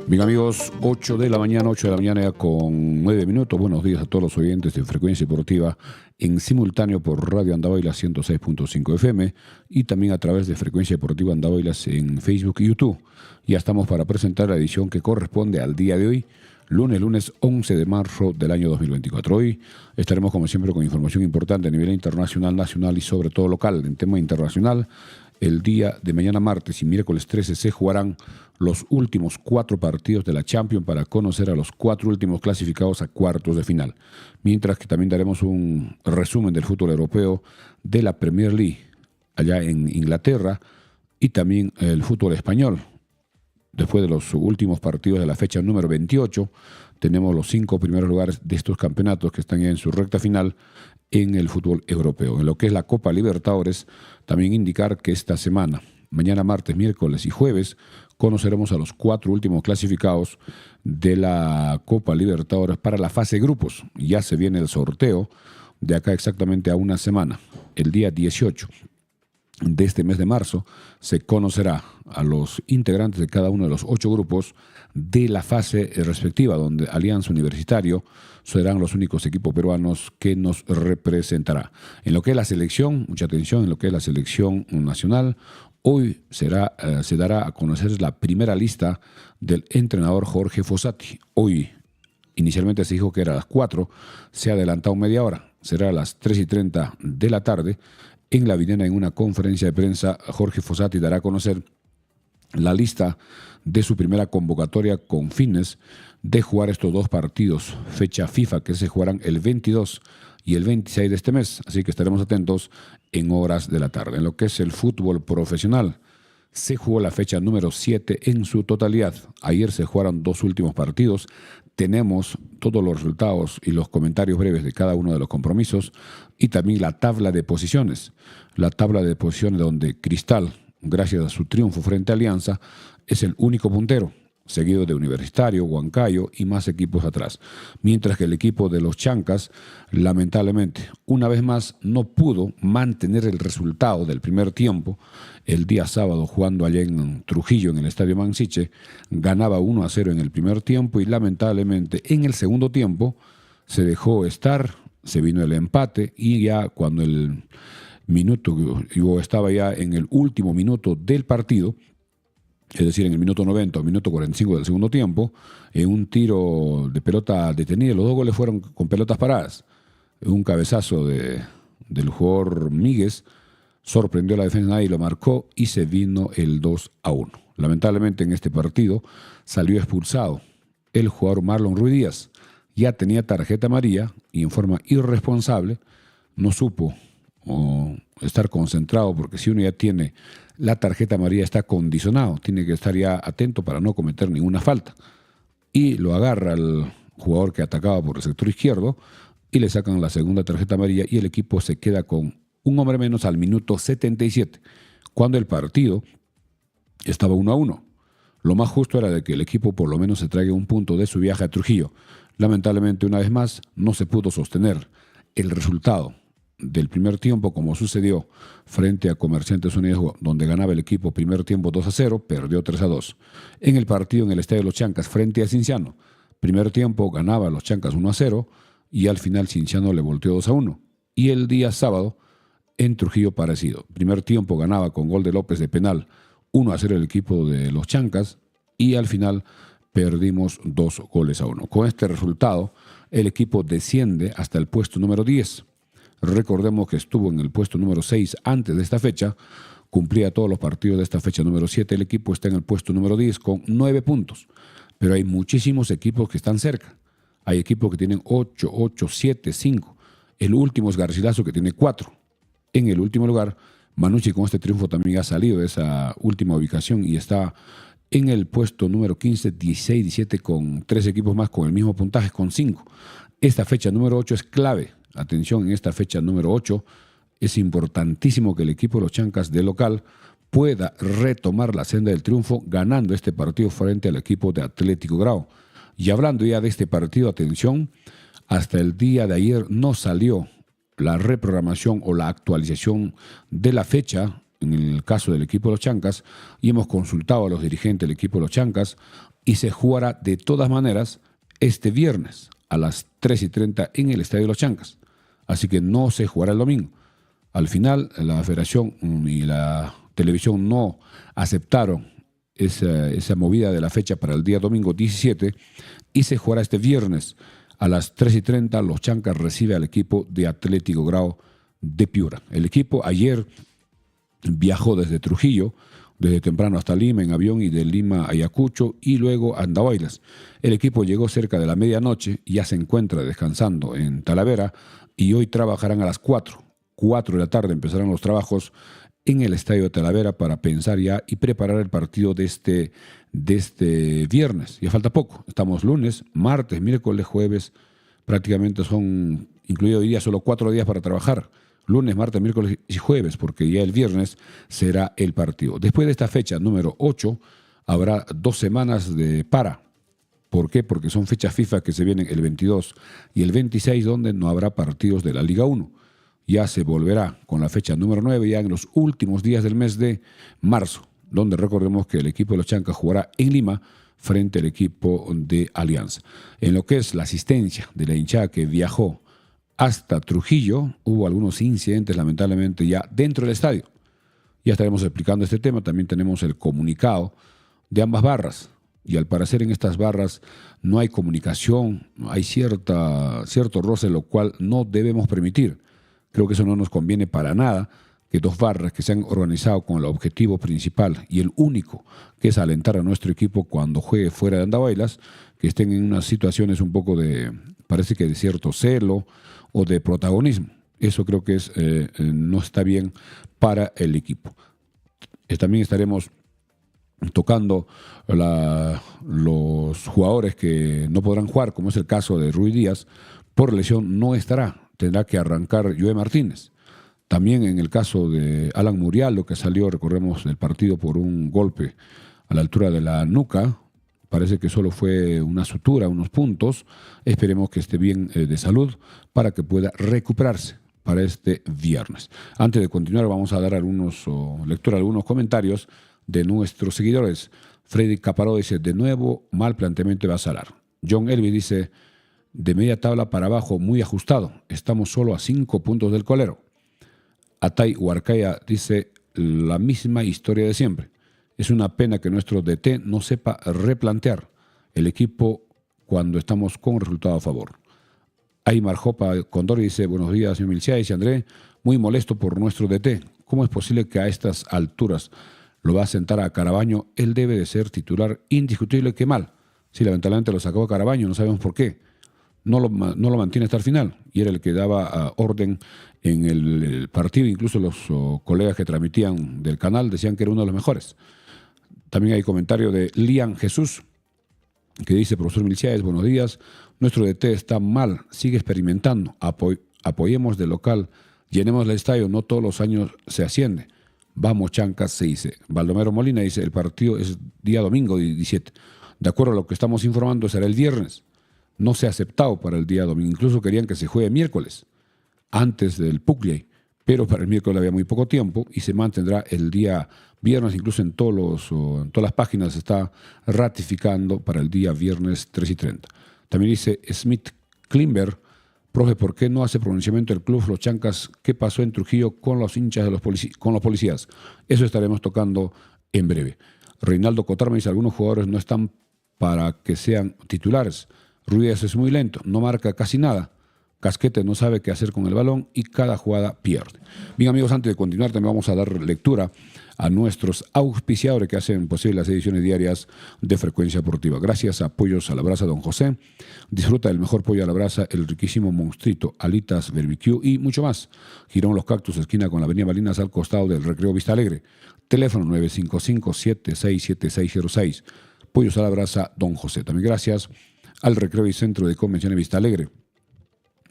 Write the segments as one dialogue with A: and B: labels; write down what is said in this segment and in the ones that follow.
A: Bien amigos, 8 de la mañana, 8 de la mañana ya con 9 minutos. Buenos días a todos los oyentes de Frecuencia Deportiva en simultáneo por Radio Andahuaylas 106.5 FM y también a través de Frecuencia Deportiva Andahuaylas en Facebook y YouTube. Ya estamos para presentar la edición que corresponde al día de hoy, lunes 11 de marzo del año 2024. Hoy estaremos como siempre con información importante a nivel internacional, nacional y sobre todo local. En tema internacional, el día de mañana martes y miércoles 13 se jugarán los últimos 4 partidos de la Champions para conocer a los 4 últimos clasificados a cuartos de final. Mientras que también daremos un resumen del fútbol europeo de la Premier League allá en Inglaterra y también el fútbol español. Después de los últimos partidos de la fecha número 28, tenemos los 5 primeros lugares de estos campeonatos que están ya en su recta final en el fútbol europeo. En lo que es la Copa Libertadores, también indicar que esta semana, mañana martes, miércoles y jueves, conoceremos a los 4 últimos clasificados de la Copa Libertadores para la fase de grupos. Ya se viene el sorteo de acá exactamente a una semana, el día 18 de este mes de marzo, se conocerá a los integrantes de cada uno de los 8 grupos de la fase respectiva, donde Alianza Universitario serán los únicos equipos peruanos que nos representará. En lo que es la selección, mucha atención, en lo que es la selección nacional, hoy se dará a conocer la primera lista del entrenador Jorge Fossati. Hoy, inicialmente se dijo que era a las 4, se ha adelantado media hora, será a las 3:30 de la tarde. En La Videna, en una conferencia de prensa, Jorge Fossati dará a conocer la lista de su primera convocatoria con fines de jugar estos 2 partidos, fecha FIFA, que se jugarán el 22 y el 26 de este mes. Así que estaremos atentos en horas de la tarde. En lo que es el fútbol profesional, se jugó la fecha número 7 en su totalidad. Ayer se jugaron 2 últimos partidos. Tenemos todos los resultados y los comentarios breves de cada uno de los compromisos y también la tabla de posiciones. La tabla de posiciones donde Cristal, gracias a su triunfo frente a Alianza, es el único puntero, seguido de Universitario, Huancayo y más equipos atrás. Mientras que el equipo de los Chancas, lamentablemente, una vez más no pudo mantener el resultado del primer tiempo. El día sábado, jugando allá en Trujillo, en el Estadio Mansiche, ganaba 1-0 en el primer tiempo y lamentablemente en el segundo tiempo se dejó estar, se vino el empate y ya cuando el minuto, yo estaba ya en el último minuto del partido, es decir, en el minuto 90 o minuto 45 del segundo tiempo, en un tiro de pelota detenida, los 2 goles fueron con pelotas paradas. Un cabezazo del jugador Míguez sorprendió a la defensa, nadie lo marcó y se vino el 2-1. Lamentablemente en este partido salió expulsado el jugador Marlon Ruiz Díaz. Ya tenía tarjeta amarilla y en forma irresponsable no supo estar concentrado, porque si uno ya tiene la tarjeta amarilla está condicionado, tiene que estar ya atento para no cometer ninguna falta. Y lo agarra el jugador que atacaba por el sector izquierdo y le sacan la segunda tarjeta amarilla y el equipo se queda con un hombre menos al minuto 77, cuando el partido estaba 1-1. Lo más justo era de que el equipo por lo menos se traiga un punto de su viaje a Trujillo. Lamentablemente, una vez más, no se pudo sostener el resultado del primer tiempo, como sucedió frente a Comerciantes Unidos, donde ganaba el equipo primer tiempo 2-0, perdió 3-2. En el partido en el Estadio de los Chancas frente a Cinciano, primer tiempo ganaba los Chancas 1-0 y al final Cinciano le volteó 2-1. Y el día sábado en Trujillo parecido, primer tiempo ganaba con gol de López de penal 1-0 el equipo de los Chancas y al final perdimos 2-1. Con este resultado el equipo desciende hasta el puesto número 10. Recordemos que estuvo en el puesto número 6 antes de esta fecha, cumplía todos los partidos de esta fecha número 7, el equipo está en el puesto número 10 con 9 puntos, pero hay muchísimos equipos que están cerca, hay equipos que tienen 8, 7, 5, el último es Garcilaso que tiene 4, en el último lugar, Manucci con este triunfo también ha salido de esa última ubicación y está en el puesto número 15, 16, 17 con 3 equipos más con el mismo puntaje, con 5. Esta fecha número 8 es clave. Atención, en esta fecha número 8 es importantísimo que el equipo de los Chancas de local pueda retomar la senda del triunfo ganando este partido frente al equipo de Atlético Grau. Y hablando ya de este partido, atención, hasta el día de ayer no salió la reprogramación o la actualización de la fecha en el caso del equipo de los Chancas y hemos consultado a los dirigentes del equipo de los Chancas y se jugará de todas maneras este viernes a las 3:30 en el Estadio Los Chancas. Así que no se jugará el domingo. Al final, la Federación y la televisión no aceptaron esa movida de la fecha para el día domingo 17 y se jugará este viernes a las 3:30. Los Chancas recibe al equipo de Atlético Grau de Piura. El equipo ayer viajó desde Trujillo, desde temprano hasta Lima en avión y de Lima a Ayacucho y luego a Andahuaylas. El equipo llegó cerca de la medianoche, ya se encuentra descansando en Talavera y hoy trabajarán a las 4 de la tarde empezarán los trabajos en el Estadio de Talavera para pensar ya y preparar el partido de este viernes. Ya falta poco, estamos lunes, martes, miércoles, jueves, prácticamente son, incluido hoy día, solo 4 días para trabajar. Lunes, martes, miércoles y jueves, porque ya el viernes será el partido. Después de esta fecha, número 8, habrá 2 semanas de para. ¿Por qué? Porque son fechas FIFA que se vienen el 22 y el 26, donde no habrá partidos de la Liga 1. Ya se volverá con la fecha número 9, ya en los últimos días del mes de marzo, donde recordemos que el equipo de los Chancas jugará en Lima frente al equipo de Alianza. En lo que es la asistencia de la hinchada que viajó hasta Trujillo, hubo algunos incidentes lamentablemente ya dentro del estadio. Ya estaremos explicando este tema. También tenemos el comunicado de ambas barras. Y al parecer en estas barras no hay comunicación, hay cierto roce, lo cual no debemos permitir. Creo que eso no nos conviene para nada, que 2 barras que se han organizado con el objetivo principal y el único, que es alentar a nuestro equipo cuando juegue fuera de Andahuaylas, que estén en unas situaciones un poco parece que de cierto celo o de protagonismo. Eso creo que no está bien para el equipo. También estaremos tocando los jugadores que no podrán jugar, como es el caso de Rui Díaz, por lesión no estará, tendrá que arrancar Joe Martínez. También en el caso de Alan Murialo, que salió, recordemos, del partido por un golpe a la altura de la nuca, parece que solo fue una sutura, unos puntos. Esperemos que esté bien de salud para que pueda recuperarse para este viernes. Antes de continuar, vamos a dar lectura a algunos comentarios de nuestros seguidores. Freddy Caparó dice, de nuevo, mal planteamiento de Basalar. John Elvi dice, de media tabla para abajo, muy ajustado. Estamos solo a 5 puntos del colero. Atay Huarcaya dice, la misma historia de siempre. Es una pena que nuestro DT no sepa replantear el equipo cuando estamos con resultado a favor. Aymar Jopa Condori dice, buenos días, señor Milcia, dice André, muy molesto por nuestro DT. ¿Cómo es posible que a estas alturas lo va a sentar a Carabaño? Él debe de ser titular indiscutible. Qué mal. Sí, lamentablemente lo sacó a Carabaño, no sabemos por qué. No lo mantiene hasta el final. Y era el que daba orden en el partido. Incluso los colegas que transmitían del canal decían que era uno de los mejores. También hay comentario de Lian Jesús, que dice, profesor Milciades, buenos días. Nuestro DT está mal, sigue experimentando. Apoyemos de local, llenemos el estadio, no todos los años se asciende. Vamos, Chancas, se dice. Baldomero Molina dice, el partido es día domingo 17. De acuerdo a lo que estamos informando, será el viernes. No se ha aceptado para el día domingo. Incluso querían que se juegue miércoles, antes del Pucllay. Pero para el miércoles había muy poco tiempo y se mantendrá el día viernes. Incluso en todas las páginas se está ratificando para el día viernes 3:30. También dice Smith Klimber, profe, ¿por qué no hace pronunciamiento el club Los Chancas? ¿Qué pasó en Trujillo con los hinchas de con los policías? Eso estaremos tocando en breve. Reinaldo Cotarme dice, algunos jugadores no están para que sean titulares. Ruiz es muy lento, no marca casi nada. Casquete no sabe qué hacer con el balón y cada jugada pierde. Bien, amigos, antes de continuar también vamos a dar lectura a nuestros auspiciadores que hacen posible las ediciones diarias de Frecuencia Deportiva. Gracias a Pollos a la Brasa Don José. Disfruta del mejor pollo a la brasa, el riquísimo monstruito, alitas, barbecue y mucho más. Girón Los Cactus, esquina con la avenida Malinas al costado del Recreo Vista Alegre. Teléfono 955-767606. Pollos a la Brasa Don José. También gracias al Recreo y Centro de Convenciones Vista Alegre.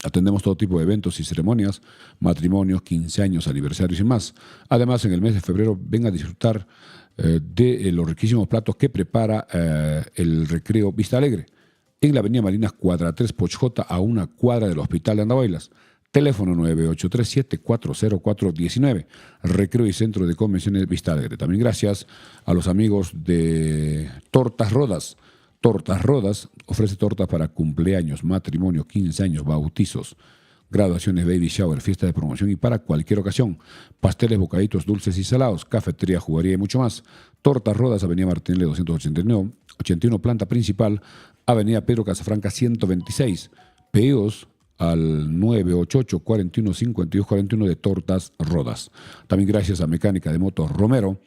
A: Atendemos todo tipo de eventos y ceremonias, matrimonios, 15 años, aniversarios y más. Además, en el mes de febrero, ven a disfrutar de los riquísimos platos que prepara el Recreo Vista Alegre. En la avenida Marinas, cuadra 3 Pochjota, a una cuadra del Hospital de Andahuaylas. Teléfono 9837-40419. Recreo y Centro de Convenciones Vista Alegre. También gracias a los amigos de Tortas Rodas. Tortas Rodas ofrece tortas para cumpleaños, matrimonio, 15 años, bautizos, graduaciones, baby shower, fiesta de promoción y para cualquier ocasión. Pasteles, bocaditos, dulces y salados, cafetería, jugaría y mucho más. Tortas Rodas, Avenida Martínez 289, 81, planta principal, Avenida Pedro Casafranca 126. Pedidos al 988-415241 de Tortas Rodas. También gracias a Mecánica de Motos Romero.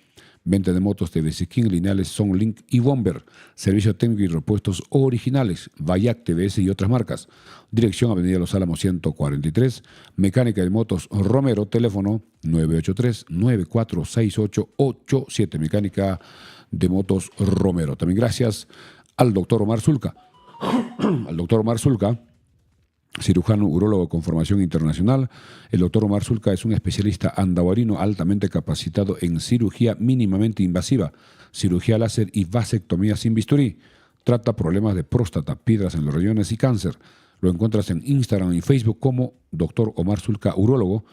A: Venta de motos TVC King, lineales Sonlink y Bomber. Servicio técnico y repuestos originales, Vallac, TVS y otras marcas. Dirección Avenida Los Álamos 143. Mecánica de motos Romero, teléfono 983-946887. Mecánica de motos Romero. También gracias al doctor Omar Zulca. Al doctor Omar Zulca, cirujano urólogo con formación internacional. El doctor Omar Zulca es un especialista andahuarino altamente capacitado en cirugía mínimamente invasiva, cirugía láser y vasectomía sin bisturí. Trata problemas de próstata, piedras en los riñones y cáncer. Lo encuentras en Instagram y Facebook como doctor Omar Zulca Urólogo.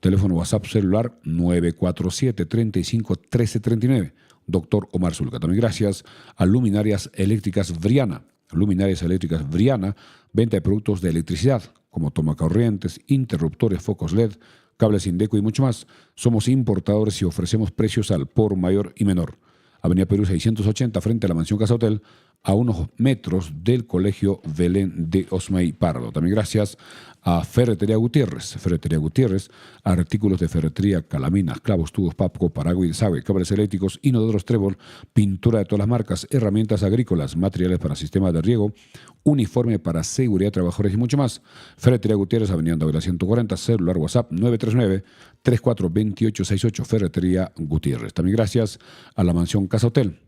A: Teléfono WhatsApp celular 947-35-1339. Doctor Omar Zulca. También gracias a Luminarias Eléctricas Vriana. Luminarias Eléctricas Vriana, venta de productos de electricidad, como tomacorrientes, interruptores, focos LED, cables Indeco y mucho más. Somos importadores y ofrecemos precios al por mayor y menor. Avenida Perú 680, frente a la Mansión Casa Hotel, a unos metros del Colegio Belén de Osmay Pardo. También gracias a Ferretería Gutiérrez. Ferretería Gutiérrez, artículos de ferretería, calaminas, clavos, tubos, papco, paraguas y desagüe, cables eléctricos, inodoros Trébol, pintura de todas las marcas, herramientas agrícolas, materiales para sistemas de riego, uniforme para seguridad de trabajadores y mucho más. Ferretería Gutiérrez, Avenida Andavela 140, celular WhatsApp 939-342868. Ferretería Gutiérrez. También gracias a la Mansión Casa Hotel.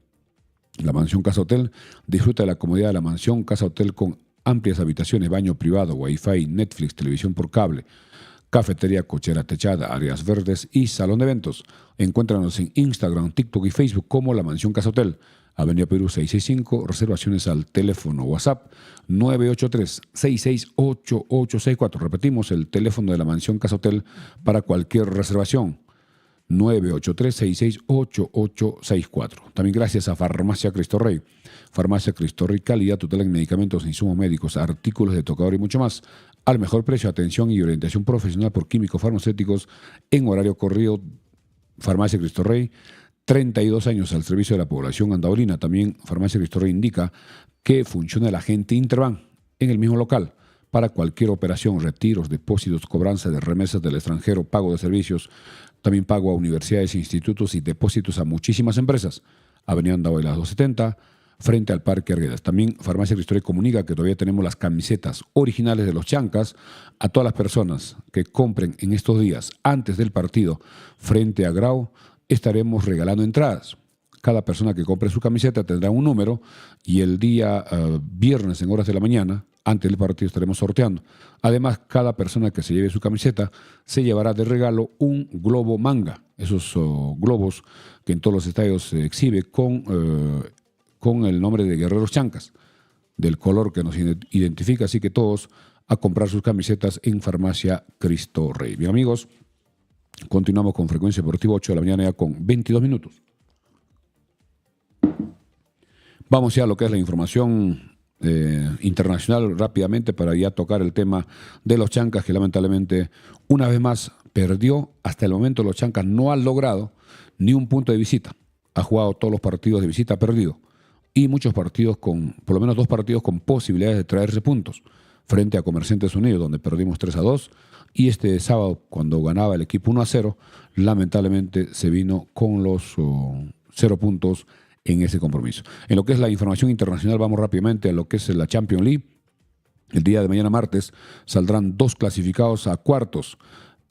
A: La Mansión Casa Hotel disfruta de la comodidad de la Mansión Casa Hotel con amplias habitaciones, baño privado, Wi-Fi, Netflix, televisión por cable, cafetería, cochera techada, áreas verdes y salón de eventos. Encuéntranos en Instagram, TikTok y Facebook como La Mansión Casa Hotel. Avenida Perú 665, reservaciones al teléfono WhatsApp 983-668864. Repetimos, el teléfono de La Mansión Casa Hotel para cualquier reservación. 983-668864. También gracias a Farmacia Cristo Rey. Farmacia Cristo Rey, calidad total en medicamentos, insumos médicos, artículos de tocador y mucho más. Al mejor precio, atención y orientación profesional por químicos farmacéuticos en horario corrido. Farmacia Cristo Rey, 32 años al servicio de la población andaurina. También Farmacia Cristo Rey indica que funciona el agente Interbank en el mismo local para cualquier operación, retiros, depósitos, cobranza de remesas del extranjero, pago de servicios. También pago a universidades, institutos y depósitos a muchísimas empresas. Avenida Andahuaylas 270, frente al Parque Arguedas. También Farmacia Cristo Rey comunica que todavía tenemos las camisetas originales de los Chancas. A todas las personas que compren en estos días, antes del partido, frente a Grau, estaremos regalando entradas. Cada persona que compre su camiseta tendrá un número y el día viernes en horas de la mañana, antes del partido, estaremos sorteando. Además, cada persona que se lleve su camiseta se llevará de regalo un globo manga. Esos globos que en todos los estadios se exhibe con el nombre de Guerreros Chancas, del color que nos identifica. Así que todos a comprar sus camisetas en Farmacia Cristo Rey. Bien, amigos, continuamos con Frecuencia Deportiva, 8 de la mañana ya con 22 minutos. Vamos ya a lo que es la información internacional rápidamente para ya tocar el tema de los Chancas, que lamentablemente una vez más perdió. Hasta el momento los Chancas no han logrado ni un punto de visita. Ha jugado todos los partidos de visita, perdido. Y muchos partidos por lo menos 2 partidos con posibilidades de traerse puntos. Frente a Comerciantes Unidos, donde perdimos 3-2. Y este sábado, cuando ganaba el equipo 1-0, lamentablemente se vino con los 0 puntos en ese compromiso. En lo que es la información internacional, vamos rápidamente a lo que es la Champions League. El día de mañana martes saldrán 2 clasificados a cuartos.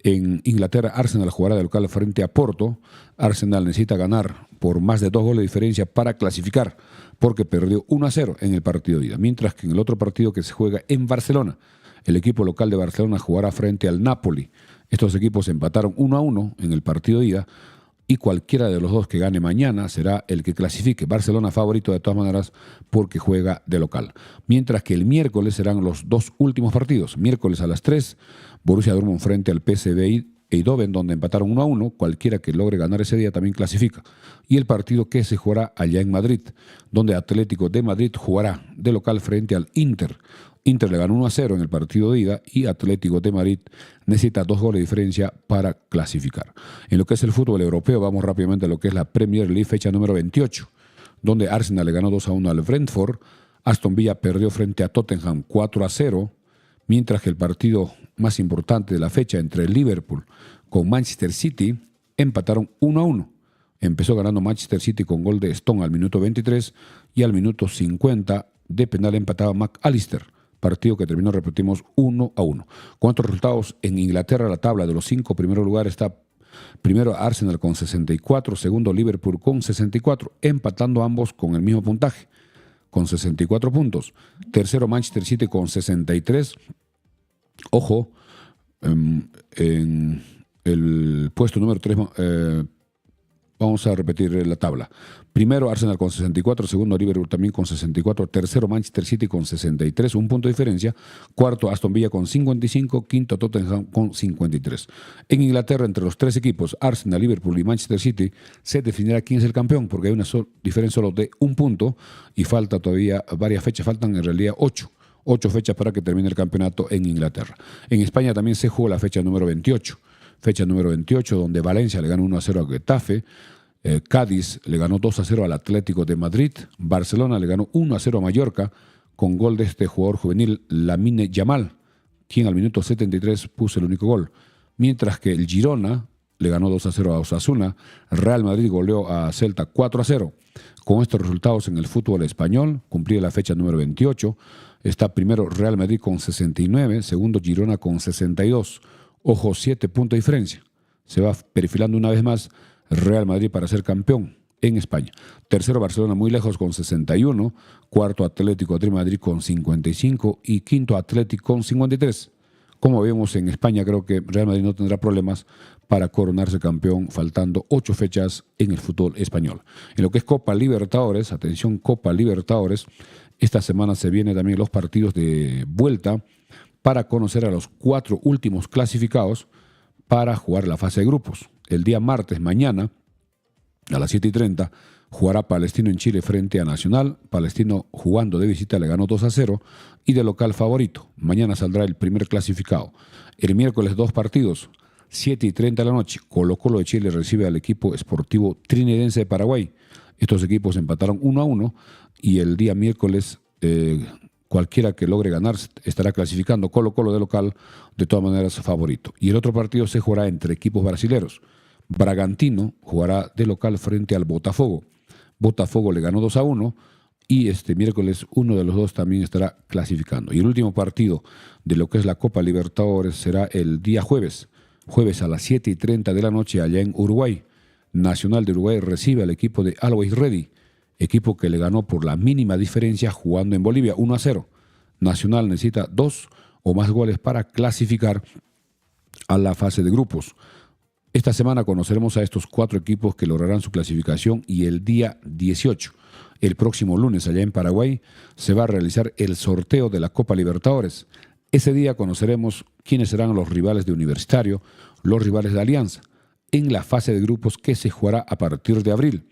A: En Inglaterra, Arsenal jugará de local frente a Porto. Arsenal necesita ganar por más de 2 goles de diferencia para clasificar, porque perdió 1-0 en el partido de ida. Mientras que en el otro partido que se juega en Barcelona, el equipo local de Barcelona jugará frente al Napoli. Estos equipos empataron 1-1 en el partido de ida, y cualquiera de los 2 que gane mañana será el que clasifique. Barcelona favorito de todas maneras porque juega de local. Mientras que el miércoles serán los 2 últimos partidos. Miércoles a las 3, Borussia Dortmund frente al PSV Eindhoven, donde empataron 1-1. Cualquiera que logre ganar ese día también clasifica. Y el partido que se jugará allá en Madrid, donde Atlético de Madrid jugará de local frente al Inter. Inter le ganó 1-0 en el partido de ida y Atlético de Madrid necesita 2 goles de diferencia para clasificar. En lo que es el fútbol europeo, vamos rápidamente a lo que es la Premier League, fecha número 28, donde Arsenal le ganó 2-1 al Brentford. Aston Villa perdió frente a Tottenham 4-0, mientras que el partido más importante de la fecha entre Liverpool con Manchester City empataron 1-1. Empezó ganando Manchester City con gol de Stone al minuto 23 y al minuto 50 de penal empataba McAllister. Partido que terminó, repetimos, 1-1. Con otros resultados, en Inglaterra la tabla de los 5 primeros lugares está primero Arsenal con 64, segundo Liverpool con 64, empatando ambos con el mismo puntaje, con 64 puntos. Tercero Manchester City con 63. Ojo, en el puesto número 3, vamos a repetir la tabla. Primero Arsenal con 64, segundo Liverpool también con 64, tercero Manchester City con 63, un punto de diferencia, cuarto Aston Villa con 55, quinto Tottenham con 53. En Inglaterra, entre los 3 equipos, Arsenal, Liverpool y Manchester City, se definirá quién es el campeón, porque hay una diferencia solo de un punto y falta todavía varias fechas, faltan en realidad 8 fechas para que termine el campeonato en Inglaterra. En España también se jugó la fecha número 28. Fecha número 28, donde Valencia le ganó 1-0 a Getafe, Cádiz le ganó 2-0 al Atlético de Madrid, Barcelona le ganó 1-0 a Mallorca, con gol de este jugador juvenil, Lamine Yamal, quien al minuto 73 puso el único gol. Mientras que el Girona le ganó 2-0 a Osasuna, Real Madrid goleó a Celta 4-0. Con estos resultados en el fútbol español, cumplía la fecha número 28, está primero Real Madrid con 69, segundo Girona con 62. Ojo, 7 puntos de diferencia. Se va perfilando una vez más Real Madrid para ser campeón en España. Tercero Barcelona muy lejos con 61, cuarto Atlético de Madrid con 55 y quinto Atlético con 53. Como vemos en España, creo que Real Madrid no tendrá problemas para coronarse campeón, faltando 8 fechas en el fútbol español. En lo que es Copa Libertadores, atención, Copa Libertadores, esta semana se vienen también los partidos de vuelta para conocer a los 4 últimos clasificados para jugar la fase de grupos. El día martes, mañana, a las 7:30, jugará Palestino en Chile frente a Nacional. Palestino, jugando de visita, le ganó 2-0 y de local favorito. Mañana saldrá el primer clasificado. El miércoles 2 partidos, 7:30 de la noche. Colo-Colo de Chile recibe al equipo Sportivo Trinidense de Paraguay. Estos equipos empataron 1-1 y el día miércoles cualquiera que logre ganar estará clasificando. Colo-Colo de local, de todas maneras, favorito. Y el otro partido se jugará entre equipos brasileros. Bragantino jugará de local frente al Botafogo. Botafogo le ganó 2-1 y este miércoles uno de los dos también estará clasificando. Y el último partido de lo que es la Copa Libertadores será el día jueves. Jueves a las 7:30 de la noche allá en Uruguay. Nacional de Uruguay recibe al equipo de Always Ready, equipo que le ganó por la mínima diferencia jugando en Bolivia 1-0. Nacional necesita 2 o más goles para clasificar a la fase de grupos. Esta semana conoceremos a estos 4 equipos que lograrán su clasificación y el día 18, el próximo lunes allá en Paraguay, se va a realizar el sorteo de la Copa Libertadores. Ese día conoceremos quiénes serán los rivales de Universitario, los rivales de Alianza, en la fase de grupos que se jugará a partir de abril.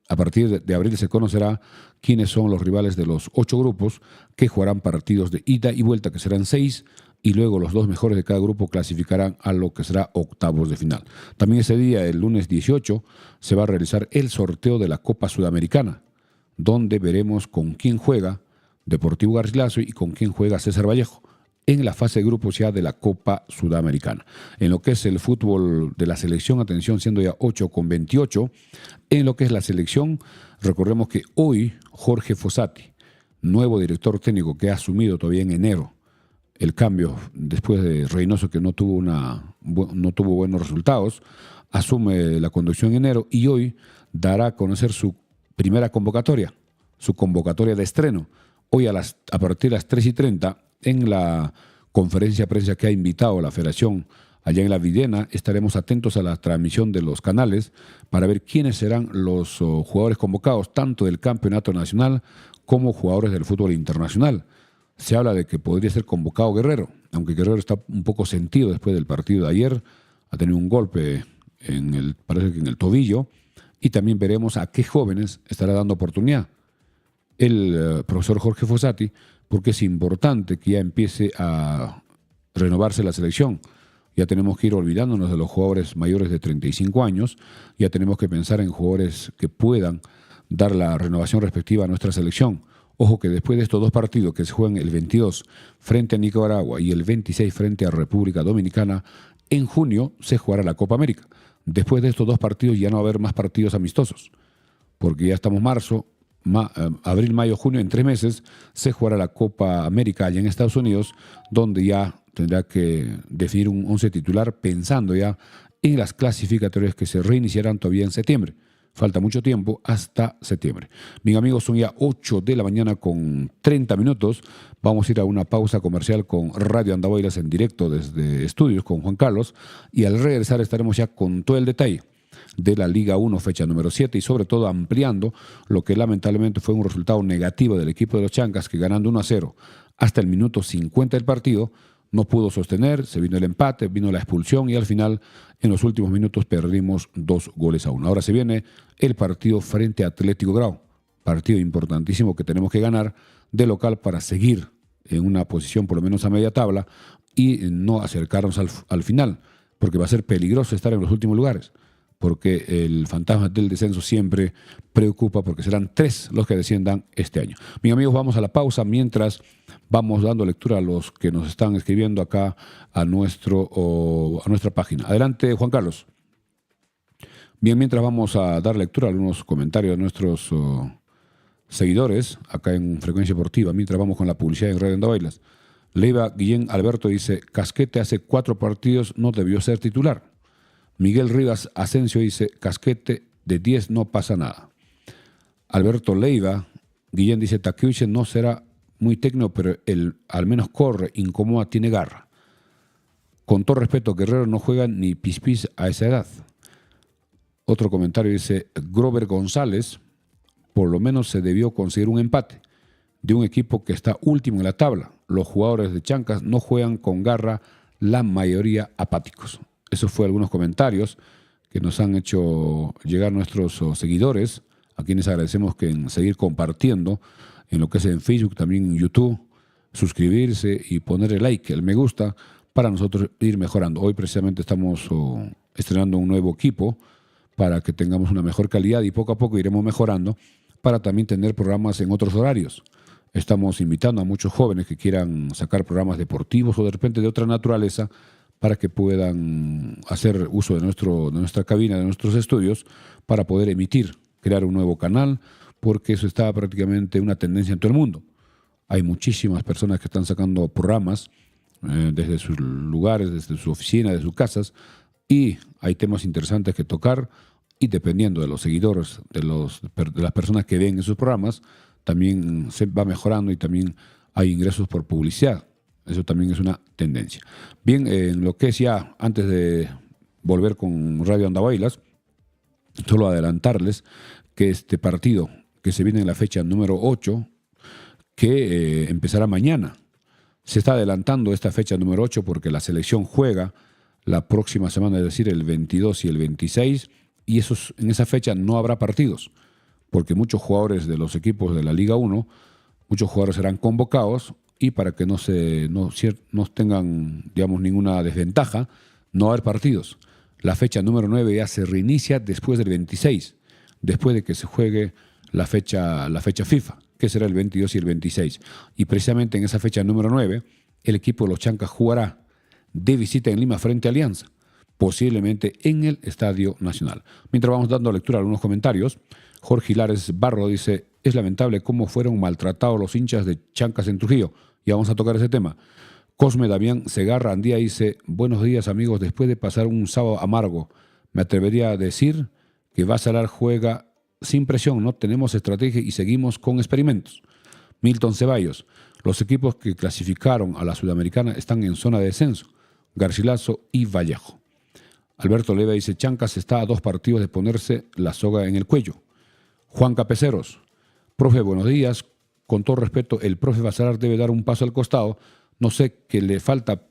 A: A partir de abril se conocerá quiénes son los rivales de los 8 grupos que jugarán partidos de ida y vuelta, que serán 6, y luego los 2 mejores de cada grupo clasificarán a lo que será octavos de final. También ese día, el lunes 18, se va a realizar el sorteo de la Copa Sudamericana, donde veremos con quién juega Deportivo Garcilaso y con quién juega César Vallejo, en la fase de grupos ya de la Copa Sudamericana. En lo que es el fútbol de la selección, atención, siendo ya 8:28, en lo que es la selección, recordemos que hoy Jorge Fossati, nuevo director técnico que ha asumido todavía en enero el cambio después de Reynoso, que no tuvo buenos resultados, asume la conducción en enero y hoy dará a conocer su primera convocatoria, su convocatoria de estreno. Hoy a partir de las 3:30, en la conferencia de prensa que ha invitado la Federación allá en La Videna, estaremos atentos a la transmisión de los canales para ver quiénes serán los jugadores convocados, tanto del campeonato nacional como jugadores del fútbol internacional. Se habla de que podría ser convocado Guerrero, aunque Guerrero está un poco sentido después del partido de ayer ha tenido un golpe parece que en el tobillo, y también veremos a qué jóvenes estará dando oportunidad el profesor Jorge Fossati, porque es importante que ya empiece a renovarse la selección. Ya tenemos que ir olvidándonos de los jugadores mayores de 35 años, ya tenemos que pensar en jugadores que puedan dar la renovación respectiva a nuestra selección. Ojo que después de estos dos partidos que se juegan el 22 frente a Nicaragua y el 26 frente a República Dominicana, en junio se jugará la Copa América. Después de estos dos partidos ya no va a haber más partidos amistosos, porque ya estamos marzo, abril, mayo, junio, en 3 meses se jugará la Copa América allá en Estados Unidos, donde ya tendrá que definir un 11 titular pensando ya en las clasificatorias que se reiniciarán todavía en septiembre. Falta mucho tiempo hasta septiembre. Mis amigos, son ya 8 de la mañana con 30 minutos. Vamos a ir a una pausa comercial con Radio Andahuaylas en directo desde estudios con Juan Carlos, y al regresar estaremos ya con todo el detalle de la Liga 1, fecha número 7, y sobre todo ampliando lo que lamentablemente fue un resultado negativo del equipo de los Chancas, que ganando 1-0 hasta el minuto 50 del partido no pudo sostener, se vino el empate, vino la expulsión y al final en los últimos minutos perdimos 2-1. Ahora se viene el partido frente a Atlético Grau, partido importantísimo que tenemos que ganar de local para seguir en una posición por lo menos a media tabla y no acercarnos al final, porque va a ser peligroso estar en los últimos lugares, porque el fantasma del descenso siempre preocupa, porque serán 3 los que desciendan este año. Mis amigos, vamos a la pausa mientras vamos dando lectura a los que nos están escribiendo acá a nuestra página. Adelante, Juan Carlos. Bien, mientras vamos a dar lectura a algunos comentarios de nuestros seguidores acá en Frecuencia Deportiva, mientras vamos con la publicidad en Radio Andahuaylas. Leiva Guillén Alberto dice: Casquete hace 4 partidos no debió ser titular. Miguel Rivas Asensio dice: Casquete de 10 no pasa nada. Alberto Leiva Guillén dice: Takeuchi no será muy técnico, pero él al menos corre, incomoda, tiene garra. Con todo respeto, Guerrero no juega ni pispis a esa edad. Otro comentario dice: Grover González, por lo menos se debió conseguir un empate de un equipo que está último en la tabla. Los jugadores de Chancas no juegan con garra, la mayoría apáticos. Esos fueron algunos comentarios que nos han hecho llegar nuestros seguidores, a quienes agradecemos que seguir compartiendo en lo que es en Facebook, también en YouTube, suscribirse y poner el like, el me gusta, para nosotros ir mejorando. Hoy precisamente estamos estrenando un nuevo equipo para que tengamos una mejor calidad y poco a poco iremos mejorando para también tener programas en otros horarios. Estamos invitando a muchos jóvenes que quieran sacar programas deportivos o de repente de otra naturaleza para que puedan hacer uso de nuestra cabina, de nuestros estudios, para poder emitir, crear un nuevo canal, porque eso está prácticamente una tendencia en todo el mundo. Hay muchísimas personas que están sacando programas desde sus lugares, desde su oficina, de sus casas, y hay temas interesantes que tocar, y dependiendo de los seguidores, de las personas que ven esos programas, también se va mejorando y también hay ingresos por publicidad. Eso también es una tendencia. Bien, en lo que es ya, antes de volver con Radio Andahuaylas, solo adelantarles que este partido que se viene en la fecha número 8, que empezará mañana, se está adelantando esta fecha número 8 porque la selección juega la próxima semana, es decir, el 22 y el 26, y en esa fecha no habrá partidos, porque muchos jugadores de los equipos de la Liga 1, muchos jugadores serán convocados, y para que no tengan, digamos, ninguna desventaja, no va a haber partidos. La fecha número 9 ya se reinicia después del 26, después de que se juegue la fecha FIFA, que será el 22 y el 26. Y precisamente en esa fecha número 9, el equipo de los Chancas jugará de visita en Lima frente a Alianza, posiblemente en el Estadio Nacional. Mientras vamos dando lectura a algunos comentarios, Jorge Hilares Barro dice: es lamentable cómo fueron maltratados los hinchas de Chancas en Trujillo. Y vamos a tocar ese tema. Cosme Damián Segarra Andía dice: buenos días amigos, después de pasar un sábado amargo, me atrevería a decir que Basalar juega sin presión, no tenemos estrategia y seguimos con experimentos. Milton Ceballos: los equipos que clasificaron a la Sudamericana están en zona de descenso, Garcilaso y Vallejo. Alberto Leiva dice: Chancas está a 2 partidos de ponerse la soga en el cuello. Juan Capeceros: profe, buenos días. Con todo respeto, el profe Basalar debe dar un paso al costado. No sé qué le falta,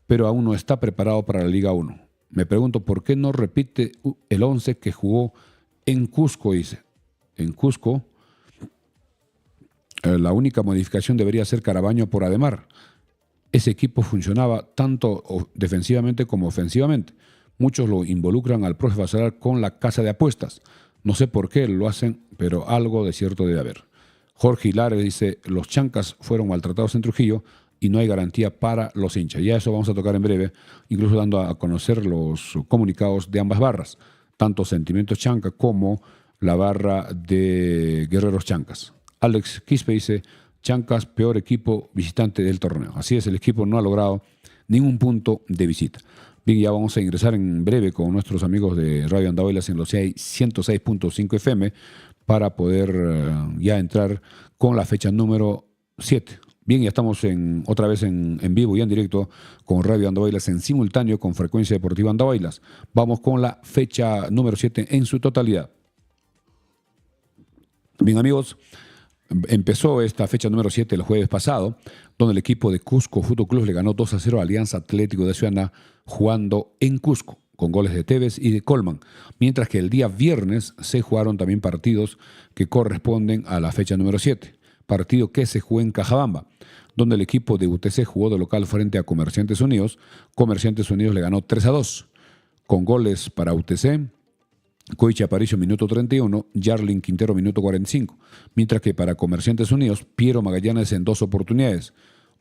A: pero aún no está preparado para la Liga 1. Me pregunto por qué no repite el 11 que jugó en Cusco, dice. En Cusco, la única modificación debería ser Carabaño por Ademar. Ese equipo funcionaba tanto defensivamente como ofensivamente. Muchos lo involucran al profe Bacelar con la casa de apuestas. No sé por qué lo hacen, pero algo de cierto debe haber. Jorge Hilares dice, los chancas fueron maltratados en Trujillo y no hay garantía para los hinchas. Ya eso vamos a tocar en breve, incluso dando a conocer los comunicados de ambas barras, tanto Sentimientos Chanca como la barra de Guerreros Chancas. Alex Quispe dice, Chancas, peor equipo visitante del torneo. Así es, el equipo no ha logrado ningún punto de visita. Bien, ya vamos a ingresar en breve con nuestros amigos de Radio Andahuaylas en los 106.5 FM para poder ya entrar con la fecha número 7. Bien, ya estamos otra vez en vivo y en directo con Radio Andahuaylas en simultáneo con Frecuencia Deportiva Andahuaylas. Vamos con la fecha número 7 en su totalidad. Bien, amigos, empezó esta fecha número 7 el jueves pasado, donde el equipo de Cusco Fútbol Club le ganó 2-0 a Alianza Atlético de Ciudad jugando en Cusco, con goles de Tevez y de Colman, mientras que el día viernes se jugaron también partidos que corresponden a la fecha número 7, partido que se jugó en Cajabamba, donde el equipo de UTC jugó de local frente a Comerciantes Unidos. Comerciantes Unidos le ganó 3-2, con goles para UTC, Coiche Aparicio, minuto 31, Yarlin Quintero, minuto 45. Mientras que para Comerciantes Unidos, Piero Magallanes en 2 oportunidades.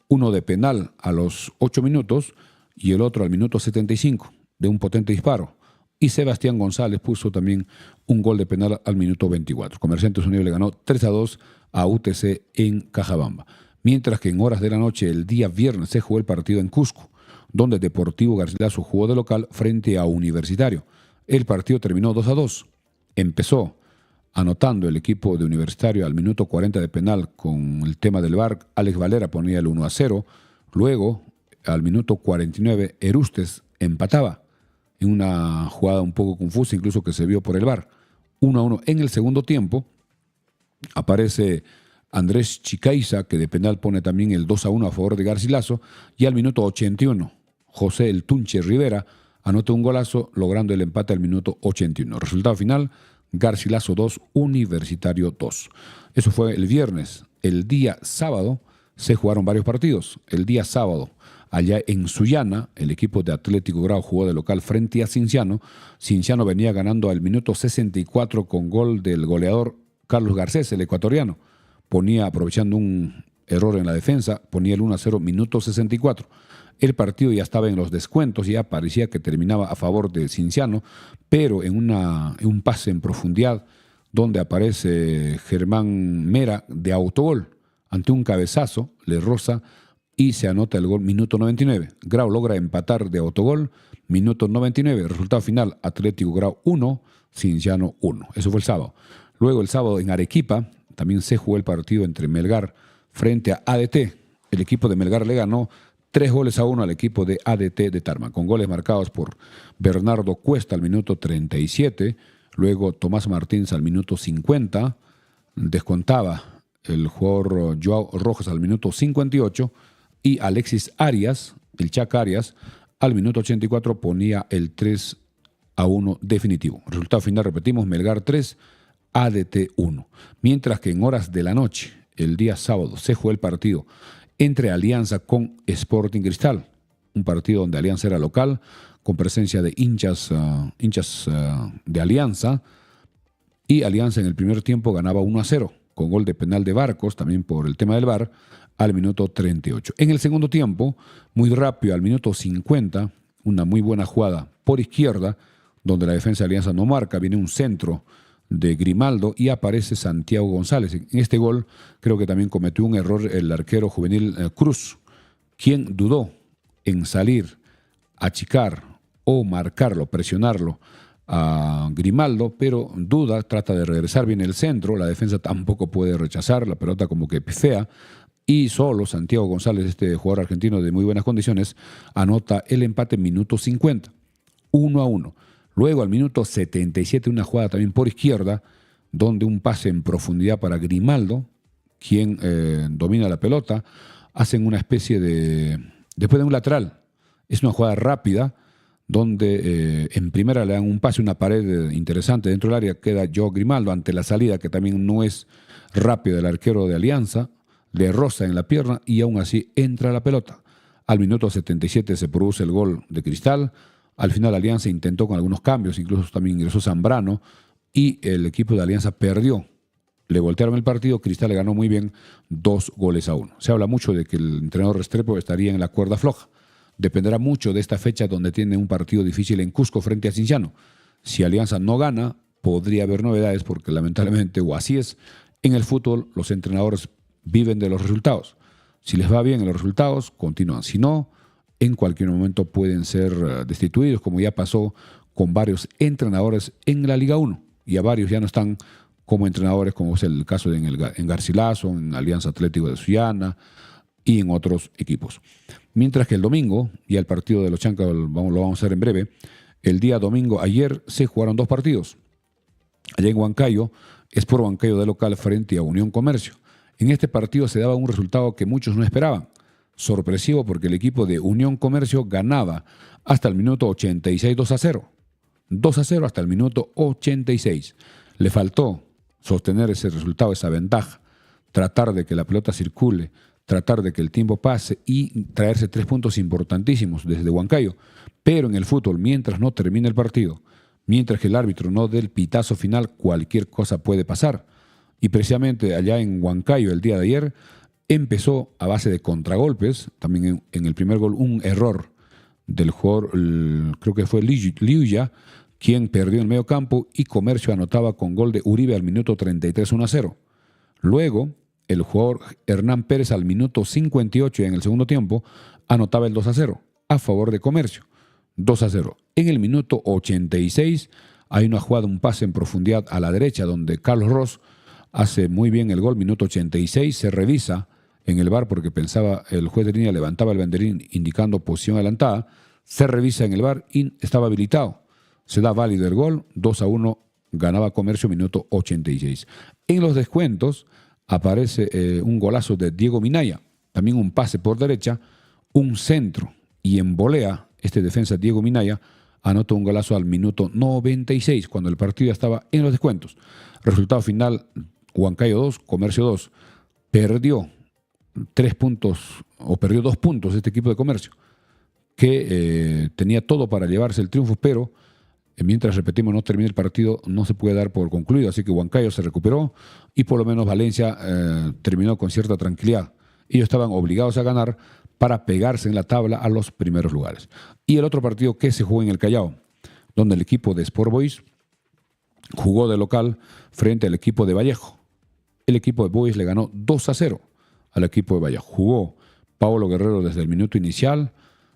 A: Uno de penal a los 8 minutos y el otro al minuto 75, de un potente disparo. Y Sebastián González puso también un gol de penal al minuto 24. Comerciantes Unidos le ganó 3-2 a UTC en Cajabamba. Mientras que en horas de la noche, el día viernes, se jugó el partido en Cusco, donde Deportivo Garcilaso jugó de local frente a Universitario. El partido terminó 2-2. Empezó anotando el equipo de Universitario al minuto 40 de penal con el tema del VAR. Alex Valera ponía el 1-0. Luego, al minuto 49, Erustes empataba en una jugada un poco confusa, incluso que se vio por el VAR. 1-1 en el segundo tiempo. Aparece Andrés Chicaiza, que de penal pone también el 2-1 a favor de Garcilaso. Y al minuto 81, José El Tunche Rivera anota un golazo, logrando el empate al minuto 81. Resultado final, Garcilaso 2, Universitario 2. Eso fue el viernes. El día sábado se jugaron varios partidos. El día sábado, allá en Sullana, el equipo de Atlético Grau jugó de local frente a Cinciano. Cinciano venía ganando al minuto 64 con gol del goleador Carlos Garcés, el ecuatoriano. Aprovechando un error en la defensa, ponía el 1-0, minuto 64. El partido ya estaba en los descuentos, ya parecía que terminaba a favor de Cinciano, pero en un pase en profundidad donde aparece Germán Mera de autogol. Ante un cabezazo, le roza y se anota el gol minuto 99. Grau logra empatar de autogol, minuto 99. Resultado final, Atlético Grau 1, Cinciano 1. Eso fue el sábado. Luego el sábado en Arequipa también se jugó el partido entre Melgar frente a ADT. El equipo de Melgar le ganó 3-1 al equipo de ADT de Tarma, con goles marcados por Bernardo Cuesta al minuto 37, luego Tomás Martínez al minuto 50, descontaba el jugador Joao Rojas al minuto 58 y Alexis Arias, el Chaca Arias, al minuto 84 ponía el 3-1 definitivo. Resultado final, repetimos, Melgar 3, ADT 1. Mientras que en horas de la noche, el día sábado, se jugó el partido entre Alianza con Sporting Cristal, un partido donde Alianza era local, con presencia de hinchas de Alianza, y Alianza en el primer tiempo ganaba 1-0, con gol de penal de Barcos, también por el tema del VAR, al minuto 38. En el segundo tiempo, muy rápido, al minuto 50, una muy buena jugada por izquierda, donde la defensa de Alianza no marca, viene un centro de Grimaldo y aparece Santiago González. En este gol creo que también cometió un error el arquero juvenil Cruz, quien dudó en salir, achicar o marcarlo, presionarlo a Grimaldo, pero duda, trata de regresar bien el centro, la defensa tampoco puede rechazar, la pelota como que pifea, y solo Santiago González, este jugador argentino de muy buenas condiciones, anota el empate en minuto 50, 1-1. Luego, al minuto 77, una jugada también por izquierda, donde un pase en profundidad para Grimaldo, quien domina la pelota, hacen una especie de... Después de un lateral, Es una jugada rápida donde en primera le dan un pase, una pared interesante dentro del área, queda Joe Grimaldo ante la salida, que también no es rápida, el arquero de Alianza, le roza en la pierna y aún así entra la pelota. Al minuto 77 se produce el gol de Cristal. Al final Alianza intentó con algunos cambios, incluso también ingresó Zambrano y el equipo de Alianza perdió. Le voltearon el partido, Cristal le ganó muy bien 2-1. Se habla mucho de que el entrenador Restrepo estaría en la cuerda floja. Dependerá mucho de esta fecha donde tiene un partido difícil en Cusco frente a Cienciano. Si Alianza no gana, podría haber novedades porque lamentablemente, o así es, en el fútbol los entrenadores viven de los resultados. Si les va bien en los resultados, continúan. Si no, en cualquier momento pueden ser destituidos, como ya pasó con varios entrenadores en la Liga 1. Y a varios ya no están como entrenadores, como es el caso en Garcilaso, en Alianza Atlético de Sullana y en otros equipos. Mientras que el domingo, ya el partido de los Chancas lo vamos a hacer en breve, el día domingo, ayer se jugaron 2 partidos. Allá en Huancayo, Sport Huancayo de local frente a Unión Comercio. En este partido se daba un resultado que muchos no esperaban. Sorpresivo porque el equipo de Unión Comercio ganaba hasta el minuto 86 2-0. 2-0 hasta el minuto 86. Le faltó sostener ese resultado, esa ventaja, tratar de que la pelota circule, tratar de que el tiempo pase y traerse 3 puntos importantísimos desde Huancayo. Pero en el fútbol, mientras no termine el partido, mientras que el árbitro no dé el pitazo final, cualquier cosa puede pasar. Y precisamente allá en Huancayo el día de ayer empezó a base de contragolpes, también en el primer gol un error del jugador, creo que fue Liuya, quien perdió el medio campo y Comercio anotaba con gol de Uribe al minuto 33 1-0. Luego, el jugador Hernán Pérez al minuto 58 y en el segundo tiempo anotaba el 2-0 a favor de Comercio. 2-0. En el minuto 86 hay una jugada, un pase en profundidad a la derecha donde Carlos Ross hace muy bien el gol. Minuto 86, se revisa en el VAR porque pensaba el juez de línea levantaba el banderín indicando posición adelantada. Se revisa en el VAR y estaba habilitado. Se da válido el gol, 2-1, ganaba Comercio, minuto 86. En los descuentos aparece un golazo de Diego Minaya, también un pase por derecha, un centro y en volea, este defensa Diego Minaya anota un golazo al minuto 96, cuando el partido ya estaba en los descuentos. Resultado final, Huancayo 2, Comercio 2. Perdió 3 puntos, o perdió 2 puntos este equipo de Comercio, que tenía todo para llevarse el triunfo, pero mientras, repetimos, no termine el partido, no se puede dar por concluido. Así que Huancayo se recuperó y por lo menos Valencia terminó con cierta tranquilidad. Ellos estaban obligados a ganar para pegarse en la tabla a los primeros lugares. Y el otro partido que se jugó en el Callao, donde el equipo de Sport Boys jugó de local frente al equipo de Vallejo. El equipo de Boys le ganó 2-0 al equipo de Vallejo. Jugó Pablo Guerrero desde el minuto inicial,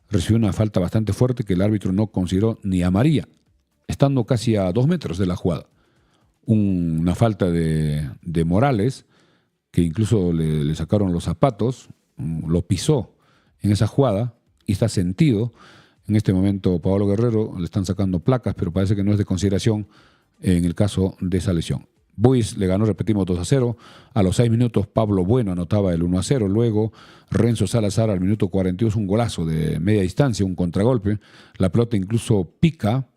A: recibió una falta bastante fuerte que el árbitro no consideró ni amarilla, estando casi a 2 metros de la jugada. Una falta de Morales, que incluso le sacaron los zapatos, lo pisó en esa jugada y está sentido. En este momento Pablo Guerrero le están sacando placas, pero parece que no es de consideración en el caso de esa lesión. Boys le ganó, repetimos, 2-0. A los 6 minutos Pablo Bueno anotaba el 1-0. Luego Renzo Salazar al minuto 42, un golazo de media distancia, un contragolpe. La pelota incluso pica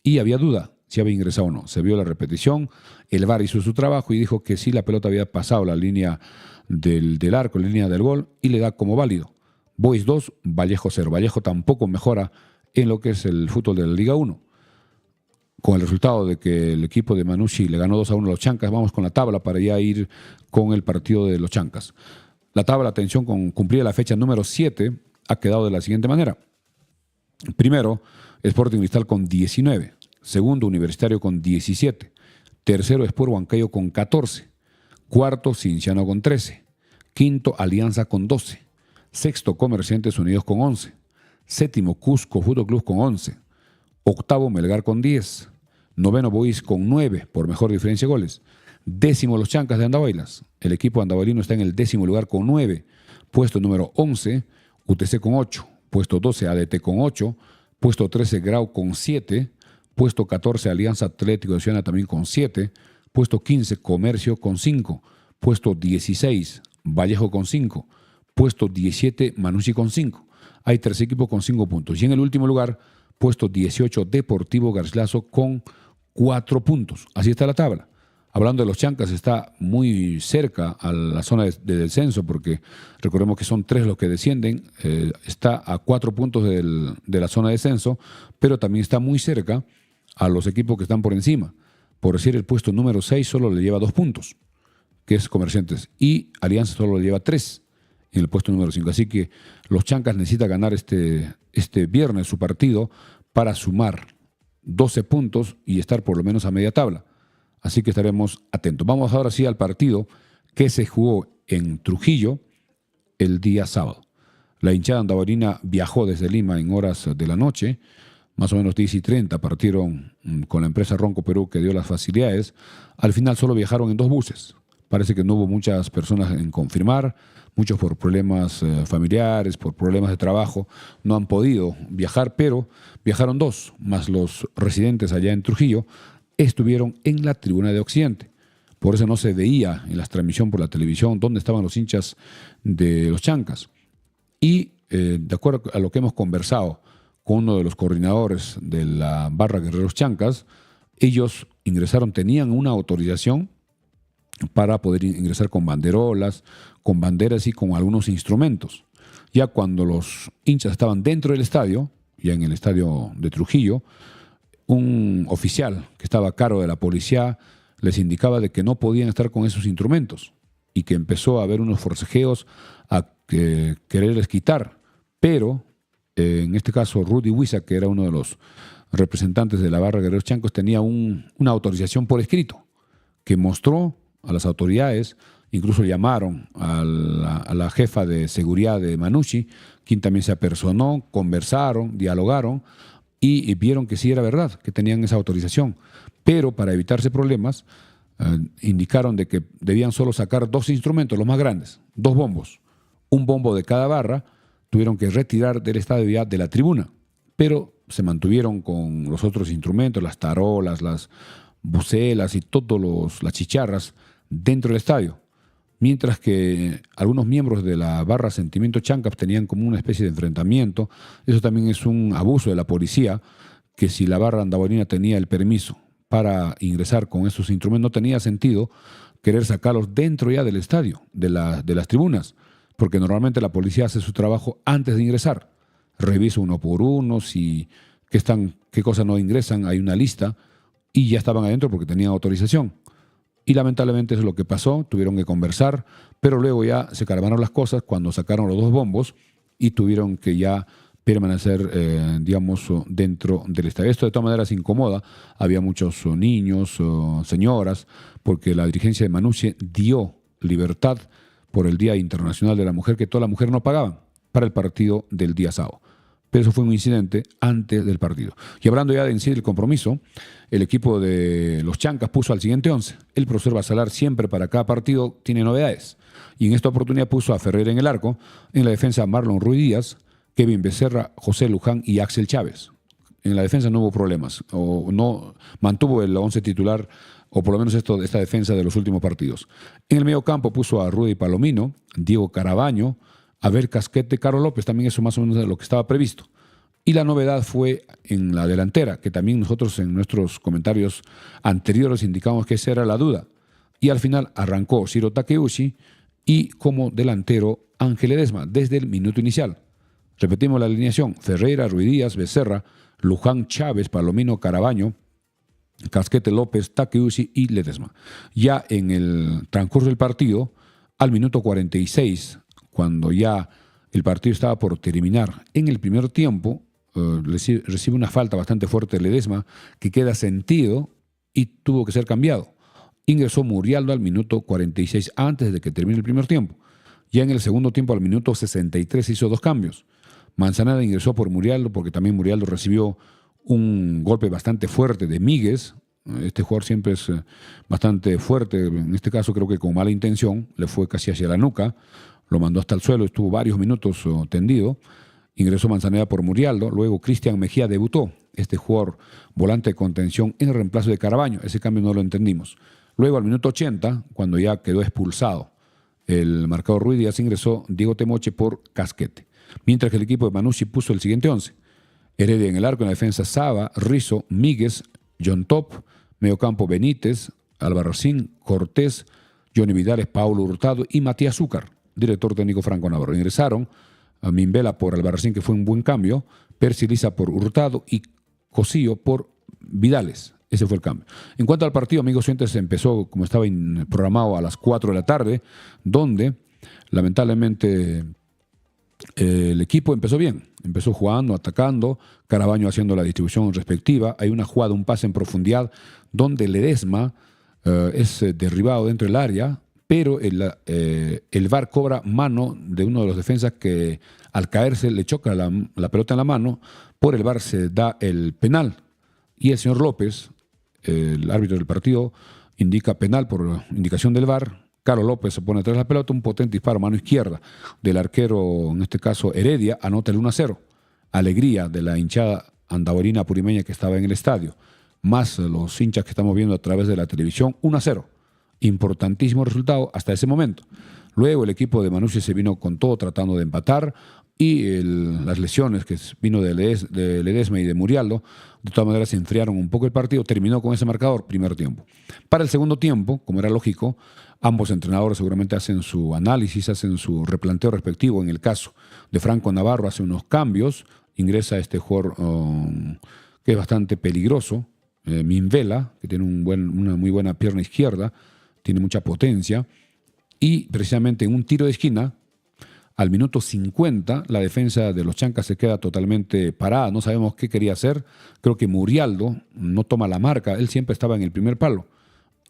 A: y había duda si había ingresado o no. Se vio la repetición, el VAR hizo su trabajo y dijo que sí, la pelota había pasado la línea del arco, la línea del gol, y le da como válido. Boys 2, Vallejo 0. Vallejo tampoco mejora en lo que es el fútbol de la Liga 1. Con el resultado de que el equipo de Manucci le ganó 2-1 a los Chancas, vamos con la tabla para ya ir con el partido de los Chancas. La tabla, atención, cumplida la fecha número 7, ha quedado de la siguiente manera. Primero, Sporting Cristal con 19. Segundo, Universitario con 17. Tercero, Sport Huancayo con 14. Cuarto, Cienciano con 13. Quinto, Alianza con 12. Sexto, Comerciantes Unidos con 11. Séptimo, Cusco Fútbol Club con 11. Octavo, Melgar con 10. Noveno, Boys con 9 por mejor diferencia de goles. Décimo, los Chancas de Andahuaylas. El equipo andahuaylino está en el 10º lugar con 9. Puesto número 11, UTC con 8. Puesto 12, ADT con 8. Puesto 13, Grau con 7. Puesto 14, Alianza Atlético de Ciudad también con 7. Puesto 15, Comercio con 5. Puesto 16, Vallejo con 5. Puesto 17, Manucci con 5. hay 3 equipos con 5 puntos. Y en el último lugar, puesto 18, Deportivo Garcilaso con 4 puntos. Así está la tabla. Hablando de los Chancas, está muy cerca a la zona de descenso, porque recordemos que son 3 los que descienden, está a 4 puntos de la zona de descenso, pero también está muy cerca a los equipos que están por encima. Por decir, el puesto número 6 solo le lleva 2 puntos, que es Comerciantes, y Alianza solo le lleva 3 en el puesto número 5. Así que los Chancas necesitan ganar este viernes su partido para sumar 12 puntos y estar por lo menos a media tabla. Así que estaremos atentos. Vamos ahora sí al partido que se jugó en Trujillo el día sábado. La hinchada andahuarina viajó desde Lima en horas de la noche, más o menos 10:30, partieron con la empresa Ronco Perú, que dio las facilidades. Al final solo viajaron en 2 buses. Parece que no hubo muchas personas en confirmar, muchos por problemas familiares, por problemas de trabajo, no han podido viajar, pero viajaron 2, más los residentes allá en Trujillo estuvieron en la tribuna de Occidente. Por eso no se veía en la transmisión por la televisión dónde estaban los hinchas de los Chancas. Y de acuerdo a lo que hemos conversado con uno de los coordinadores de la barra Guerreros Chancas, ellos ingresaron, tenían una autorización para poder ingresar con banderolas, con banderas y con algunos instrumentos. Ya cuando los hinchas estaban dentro del estadio, ya en el estadio de Trujillo, un oficial que estaba a cargo de la policía les indicaba de que no podían estar con esos instrumentos y que empezó a haber unos forcejeos a quererles quitar. Pero, en este caso, Rudy Huiza, que era uno de los representantes de la barra Guerreros Chancos, tenía una autorización por escrito que mostró a las autoridades. Incluso llamaron a la jefa de seguridad de Manucci, quien también se apersonó, conversaron, dialogaron y vieron que sí era verdad, que tenían esa autorización. Pero para evitarse problemas, indicaron de que debían solo sacar 2 instrumentos, los más grandes, 2 bombos. Un bombo de cada barra, tuvieron que retirar del estadio ya de la tribuna, pero se mantuvieron con los otros instrumentos, las tarolas, las bucelas y todas las chicharras dentro del estadio. Mientras que algunos miembros de la barra Sentimiento Chancas tenían como una especie de enfrentamiento. Eso también es un abuso de la policía, que si la barra andahuarina tenía el permiso para ingresar con esos instrumentos, no tenía sentido querer sacarlos dentro ya del estadio, de las tribunas, porque normalmente la policía hace su trabajo antes de ingresar. Revisa uno por uno, si qué cosas no ingresan, hay una lista, y ya estaban adentro porque tenían autorización. Y lamentablemente eso es lo que pasó, tuvieron que conversar, pero luego ya se calmaron las cosas cuando sacaron los 2 bombos y tuvieron que ya permanecer, dentro del estadio. Esto de todas maneras incomoda, había muchos niños, señoras, porque la dirigencia de Manucci dio libertad por el Día Internacional de la Mujer, que todas las mujeres no pagaban para el partido del día sábado. Pero eso fue un incidente antes del partido. Y hablando ya de en sí del compromiso, el equipo de los Chancas puso al siguiente 11. El profesor Basalar siempre para cada partido tiene novedades. Y en esta oportunidad puso a Ferreira en el arco, en la defensa Marlon Ruiz Díaz, Kevin Becerra, José Luján y Axel Chávez. En la defensa no hubo problemas, o no mantuvo el 11 titular, o por lo menos esta defensa de los últimos partidos. En el medio campo puso a Rudy Palomino, Diego Carabaño, Abel Casquete, Carlos López, también eso más o menos de lo que estaba previsto. Y la novedad fue en la delantera, que también nosotros en nuestros comentarios anteriores indicamos que esa era la duda. Y al final arrancó Ciro Takeuchi y como delantero Ángel Ledesma desde el minuto inicial. Repetimos la alineación: Ferreira, Ruiz Díaz, Becerra, Luján, Chávez, Palomino, Carabaño, Casquete, López, Takeuchi y Ledesma. Ya en el transcurso del partido, al minuto 46, cuando ya el partido estaba por terminar, en el primer tiempo recibe una falta bastante fuerte de Ledesma que queda sentido y tuvo que ser cambiado. Ingresó Murialdo al minuto 46 antes de que termine el primer tiempo. Ya en el segundo tiempo, al minuto 63, hizo 2 cambios. Manzaneda ingresó por Murialdo porque también Murialdo recibió un golpe bastante fuerte de Míguez. Este jugador siempre es bastante fuerte, en este caso creo que con mala intención, le fue casi hacia la nuca, lo mandó hasta el suelo, estuvo varios minutos tendido. Ingresó Manzaneda por Murialdo, luego Cristian Mejía debutó, este jugador volante de contención en el reemplazo de Carabaño. Ese cambio no lo entendimos. Luego al minuto 80, cuando ya quedó expulsado el marcador Ruiz Díaz, ingresó Diego Temoche por Casquete. mientras que el equipo de Manucci puso el siguiente 11. Heredia en el arco, en la defensa Saba, Rizzo, Míguez, John Top, mediocampo Benítez, Albarracín, Cortés, Johnny Vidales, Paulo Hurtado y Matías Zúcar, director técnico Franco Navarro. Ingresaron a Minvela por Albarracín, que fue un buen cambio, Percy Liza por Hurtado y Cosío por Vidales. Ese fue el cambio. En cuanto al partido, amigos oyentes, empezó como estaba programado a las 4 de la tarde, donde lamentablemente el equipo empezó bien. Empezó jugando, atacando, Carabaño haciendo la distribución respectiva. Hay una jugada, un pase en profundidad, donde Ledesma es derribado dentro del área, pero el VAR cobra mano de uno de los defensas que al caerse le choca la pelota en la mano. Por el VAR se da el penal. Y el señor López, el árbitro del partido, indica penal por indicación del VAR. Carlos López se pone atrás de la pelota, un potente disparo a mano izquierda del arquero, en este caso Heredia, anota el 1-0. Alegría de la hinchada andahuelina purimeña que estaba en el estadio, más los hinchas que estamos viendo a través de la televisión, 1-0. Importantísimo resultado hasta ese momento. Luego el equipo de Manucci se vino con todo tratando de empatar y las lesiones que vino de Ledesma y de Murialdo, de todas maneras se enfriaron un poco el partido, terminó con ese marcador, primer tiempo. Para el segundo tiempo, como era lógico, ambos entrenadores seguramente hacen su análisis, hacen su replanteo respectivo. En el caso de Franco Navarro hace unos cambios, ingresa este jugador que es bastante peligroso, Minvela, que tiene una muy buena pierna izquierda, tiene mucha potencia, y precisamente en un tiro de esquina, al minuto 50, la defensa de los Chancas se queda totalmente parada, no sabemos qué quería hacer. Creo que Murialdo no toma la marca, él siempre estaba en el primer palo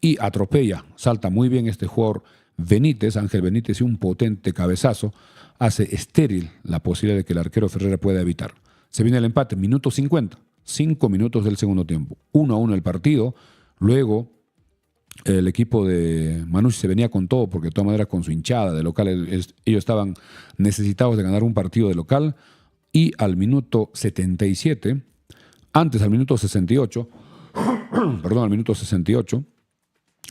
A: y atropella, salta muy bien este jugador Benítez, Ángel Benítez, y un potente cabezazo hace estéril la posibilidad de que el arquero Ferreira pueda evitar. Se viene el empate, minuto 50, 5 minutos del segundo tiempo, 1-1 el partido. Luego el equipo de Manucci se venía con todo, porque de todas maneras con su hinchada de local, ellos estaban necesitados de ganar un partido de local, y al minuto 77, antes al minuto 68, al minuto 68,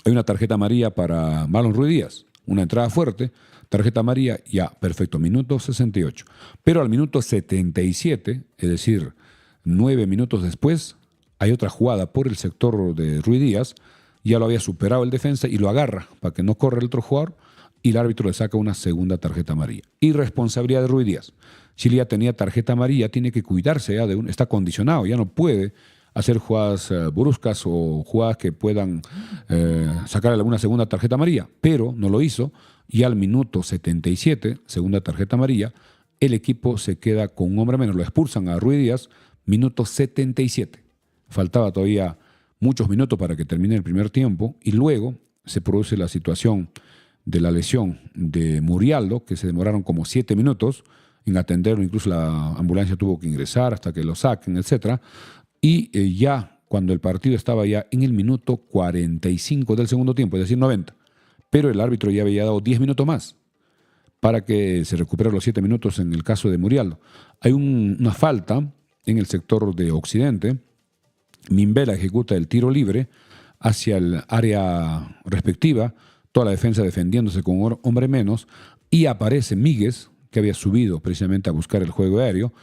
A: hay una tarjeta amarilla para Marlon Ruiz Díaz, una entrada fuerte, tarjeta amarilla, ya, perfecto, minuto 68. Pero al minuto 77, es decir, 9 minutos después, hay otra jugada por el sector de Ruiz Díaz. Ya lo había superado el defensa y lo agarra para que no corra el otro jugador, y el árbitro le saca una segunda tarjeta amarilla. Irresponsabilidad de Ruiz Díaz. Chile ya tenía tarjeta amarilla, tiene que cuidarse ya está condicionado, ya no puede hacer jugadas bruscas o jugadas que puedan sacarle alguna segunda tarjeta amarilla, pero no lo hizo, y al minuto 77, segunda tarjeta amarilla, el equipo se queda con un hombre menos, lo expulsan a Ruiz Díaz, minuto 77. Faltaba todavía muchos minutos para que termine el primer tiempo, y luego se produce la situación de la lesión de Murialdo, que se demoraron como 7 minutos en atenderlo, incluso la ambulancia tuvo que ingresar hasta que lo saquen, etc. Y ya cuando el partido estaba ya en el minuto 45 del segundo tiempo, es decir, 90, pero el árbitro ya había dado 10 minutos más para que se recuperaran los 7 minutos en el caso de Murialdo. Hay una falta en el sector de Occidente. Minvela ejecuta el tiro libre hacia el área respectiva, toda la defensa defendiéndose con un hombre menos, y aparece Míguez, que había subido precisamente a buscar el juego aéreo,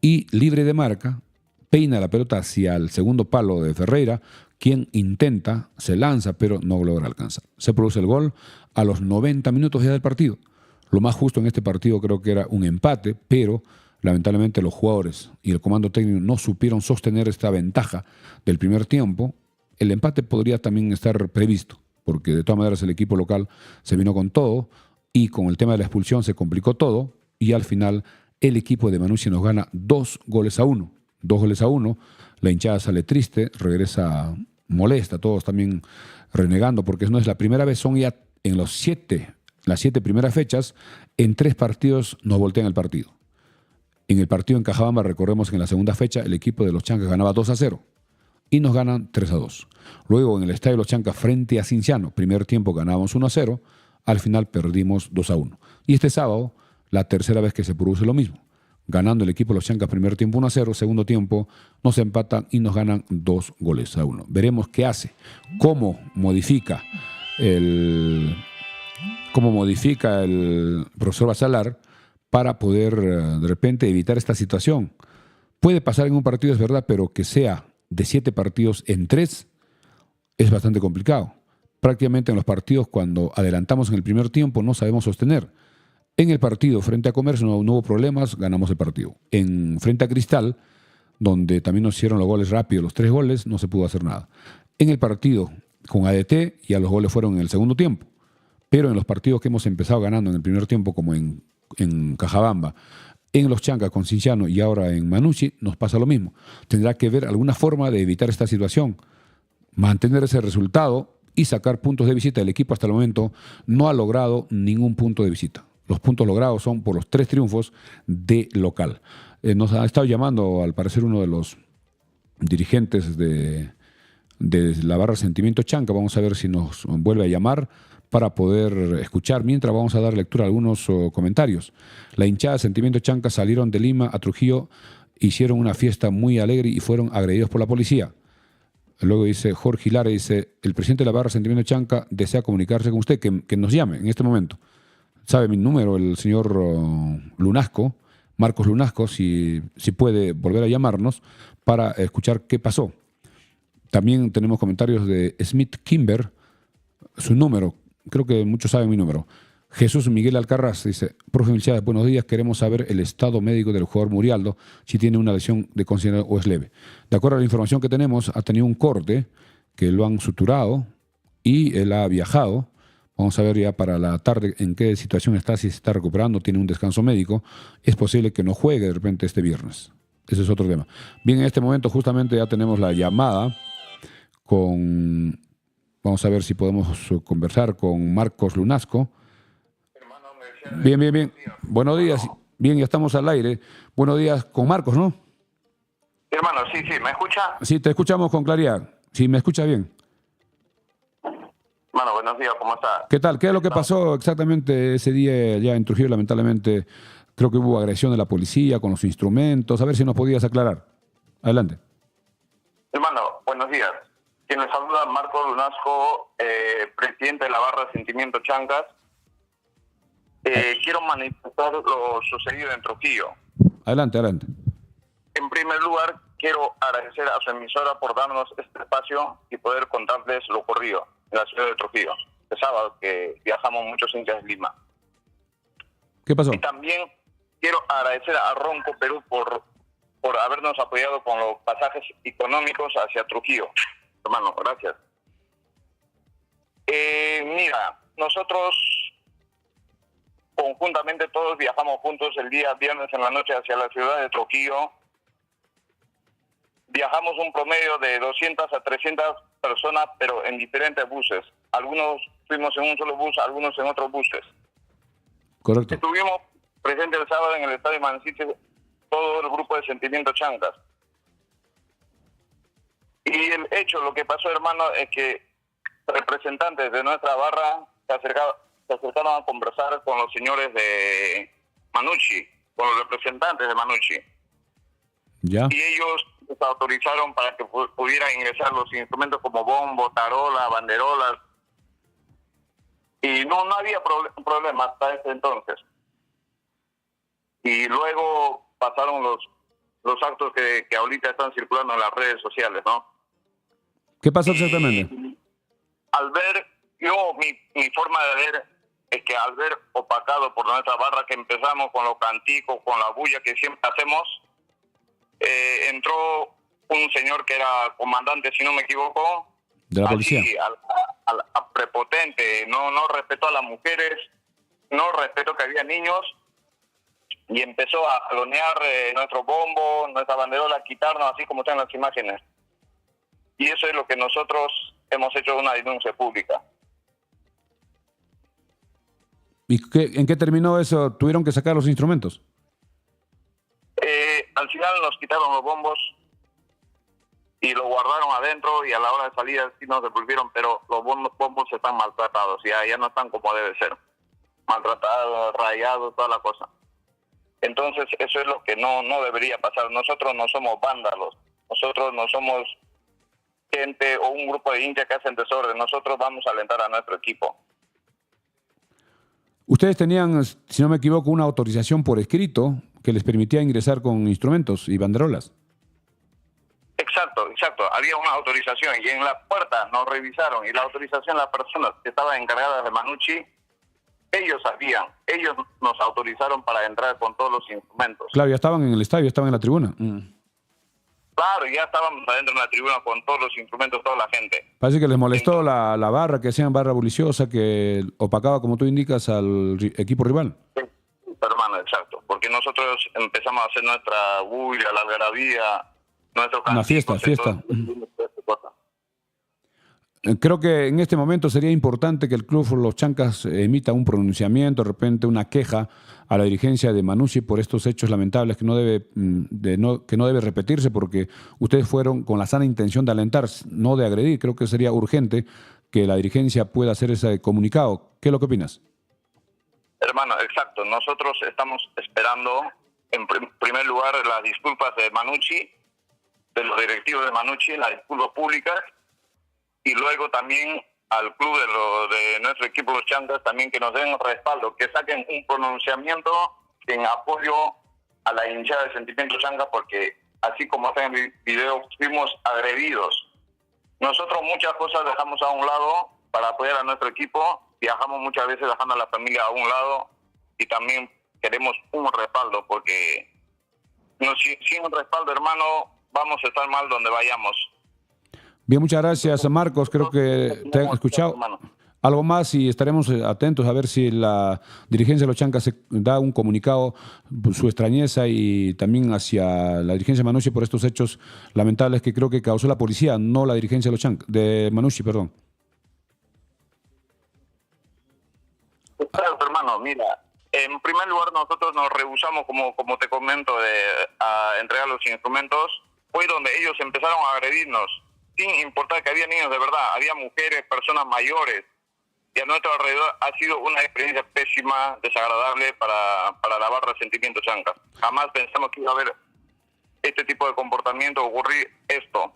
A: y libre de marca, peina la pelota hacia el segundo palo de Ferreira, quien intenta, se lanza, pero no logra alcanzar. Se produce el gol a los 90 minutos ya del partido. Lo más justo en este partido creo que era un empate, pero lamentablemente los jugadores y el comando técnico no supieron sostener esta ventaja del primer tiempo. El empate podría también estar previsto, porque de todas maneras el equipo local se vino con todo, y con el tema de la expulsión se complicó todo, y al final el equipo de Manucci nos gana 2-1. 2-1, la hinchada sale triste, regresa molesta, todos también renegando, porque no es la primera vez, son ya en las 7 primeras fechas, en 3 partidos nos voltean el partido. En el partido en Cajabamba, recordemos que en la segunda fecha el equipo de los Chancas ganaba 2-0 y nos ganan 3-2. Luego en el estadio de los Chancas frente a Cinciano, primer tiempo ganábamos 1-0, al final perdimos 2-1. Y este sábado, la tercera vez que se produce lo mismo, ganando el equipo de los Chancas primer tiempo 1-0, segundo tiempo nos empatan y nos ganan 2-1. Veremos qué hace, cómo modifica el profesor Basalar para poder de repente evitar esta situación. Puede pasar en un partido, es verdad, pero que sea de 7 partidos en 3 es bastante complicado. Prácticamente en los partidos, cuando adelantamos en el primer tiempo, no sabemos sostener. En el partido frente a Comercio no hubo problemas, ganamos el partido. En frente a Cristal, donde también nos hicieron los goles rápidos, los 3 goles, no se pudo hacer nada. En el partido con ADT, ya los goles fueron en el segundo tiempo. Pero en los partidos que hemos empezado ganando en el primer tiempo, como en Cajabamba, en Los Chancas con Cinciano y ahora en Manucci, nos pasa lo mismo. Tendrá que ver alguna forma de evitar esta situación, mantener ese resultado y sacar puntos de visita. El equipo hasta el momento no ha logrado ningún punto de visita. Los puntos logrados son por los 3 triunfos de local. Nos ha estado llamando, al parecer, uno de los dirigentes de la barra Sentimiento Chanca. Vamos a ver si nos vuelve a llamar para poder escuchar, mientras vamos a dar lectura a algunos comentarios. La hinchada Sentimiento Chanca salieron de Lima a Trujillo, hicieron una fiesta muy alegre y fueron agredidos por la policía. Luego dice Jorge Hilara, dice, el presidente de la barra Sentimiento Chanca desea comunicarse con usted, que nos llame en este momento. Sabe mi número, el señor Lunasco, Marcos Lunasco, si puede volver a llamarnos para escuchar qué pasó. También tenemos comentarios de Smith Kimber, su número, creo que muchos saben mi número. Jesús Miguel Alcarraz dice, profe Milciades, buenos días, queremos saber el estado médico del jugador Murialdo, si tiene una lesión de considerado o es leve. De acuerdo a la información que tenemos, ha tenido un corte, que lo han suturado y él ha viajado. Vamos a ver ya para la tarde en qué situación está, si se está recuperando, tiene un descanso médico. Es posible que no juegue de repente este viernes. Ese es otro tema. Bien, en este momento justamente ya tenemos la llamada con... Vamos a ver si podemos conversar con Marcos Lunasco. Bien. Buenos días. Bien, ya estamos al aire. Buenos días con Marcos, ¿no?
B: Hermano, sí, ¿me escucha?
A: Sí, te escuchamos con claridad. Sí, me escucha bien.
B: Hermano, buenos días, ¿cómo está?
A: ¿Qué tal? ¿Qué es lo que pasó exactamente ese día ya en Trujillo? Lamentablemente, creo que hubo agresión de la policía con los instrumentos. A ver si nos podías aclarar. Adelante.
B: Hermano, buenos días. Quien les saluda, Marco Lunasco, presidente de la barra Sentimiento Chancas. Quiero manifestar lo sucedido en Trujillo.
A: Adelante.
B: En primer lugar, quiero agradecer a su emisora por darnos este espacio y poder contarles lo ocurrido en la ciudad de Trujillo. El sábado que viajamos muchos hinchas de Lima.
A: ¿Qué pasó?
B: Y también quiero agradecer a Ronco Perú por habernos apoyado con los pasajes económicos hacia Trujillo. Hermano, gracias. Mira, nosotros conjuntamente todos viajamos juntos el día viernes en la noche hacia la ciudad de Trujillo. Viajamos un promedio de 200 a 300 personas, pero en diferentes buses. Algunos fuimos en un solo bus, algunos en otros buses.
A: Correcto.
B: Estuvimos presentes el sábado en el estadio Manucci, todo el grupo de Sentimiento Chancas. Y el hecho, lo que pasó, hermano, es que representantes de nuestra barra se acercaron a conversar con los señores de Manucci, con los representantes de Manucci.
A: ¿Ya?
B: Y ellos les autorizaron para que pudieran ingresar los instrumentos como bombo, tarola, banderolas. Y no había problema hasta ese entonces. Y luego pasaron los actos que ahorita están circulando en las redes sociales, ¿no?
A: ¿Qué pasó exactamente?
B: Al ver, mi forma de ver es que al ver opacado por nuestra barra, que empezamos con los canticos, con la bulla que siempre hacemos, entró un señor que era comandante, si no me equivoco,
A: de la policía,
B: al prepotente, no respetó a las mujeres, no respetó que había niños, y empezó a jalonear nuestro bombo, nuestra banderola, a quitarnos así como están las imágenes. Y eso es lo que nosotros hemos hecho una denuncia pública.
A: ¿Y en qué terminó eso? ¿Tuvieron que sacar los instrumentos?
B: Al final nos quitaron los bombos y lo guardaron adentro, y a la hora de salida sí nos devolvieron, pero los bombos están maltratados, ya no están como debe ser. Maltratados, rayados, toda la cosa. Entonces eso es lo que no debería pasar. Nosotros no somos vándalos, nosotros no somos gente o un grupo de hinchas que hacen desorden. Nosotros vamos a alentar a nuestro equipo.
A: Ustedes tenían, si no me equivoco, una autorización por escrito que les permitía ingresar con instrumentos y banderolas.
B: Exacto, exacto. Había una autorización y en la puerta nos revisaron y la autorización, las personas que estaban encargadas de Manucci, ellos nos autorizaron para entrar con todos los instrumentos.
A: Claro, ya estaban en el estadio, estaban en la tribuna.
B: Claro, ya estábamos adentro de la tribuna con todos los instrumentos, toda la gente.
A: Parece que les molestó la barra, que hacían barra bulliciosa, que opacaba, como tú indicas, al equipo rival.
B: Sí, hermano, exacto. Porque nosotros empezamos a hacer nuestra bulla, la algarabía, nuestro
A: una fiesta. Creo que en este momento sería importante que el Club Los Chancas emita un pronunciamiento, de repente una queja a la dirigencia de Manucci por estos hechos lamentables que no debe repetirse, porque ustedes fueron con la sana intención de alentar, no de agredir. Creo que sería urgente que la dirigencia pueda hacer ese comunicado. ¿Qué es lo que opinas?
B: Hermano, exacto. Nosotros estamos esperando, en primer lugar, las disculpas de Manucci, de los directivos de Manucci, las disculpas públicas, y luego también al club de nuestro equipo Los Chancas también que nos den respaldo, que saquen un pronunciamiento en apoyo a la hinchada de Sentimiento Chanca, porque así como hacen en el video, fuimos agredidos. Nosotros muchas cosas dejamos a un lado para apoyar a nuestro equipo, viajamos muchas veces dejando a la familia a un lado y también queremos un respaldo, porque sin un respaldo, hermano, vamos a estar mal donde vayamos.
A: Bien, muchas gracias, Marcos. Creo que te han escuchado. Algo más y estaremos atentos a ver si la dirigencia de Los Chancas da un comunicado, su extrañeza y también hacia la dirigencia de Manucci por estos hechos lamentables que creo que causó la policía, no la dirigencia de Los Chancas, de Manucci, perdón.
B: Claro, hermano, mira, en primer lugar nosotros nos rehusamos, como te comento, a entregar los instrumentos. Fue donde ellos empezaron a agredirnos, sin importar que había niños de verdad, había mujeres, personas mayores, y a nuestro alrededor ha sido una experiencia pésima, desagradable para la barra Sentimiento Chanca. Jamás pensamos que iba a haber este tipo de comportamiento, ocurrir esto.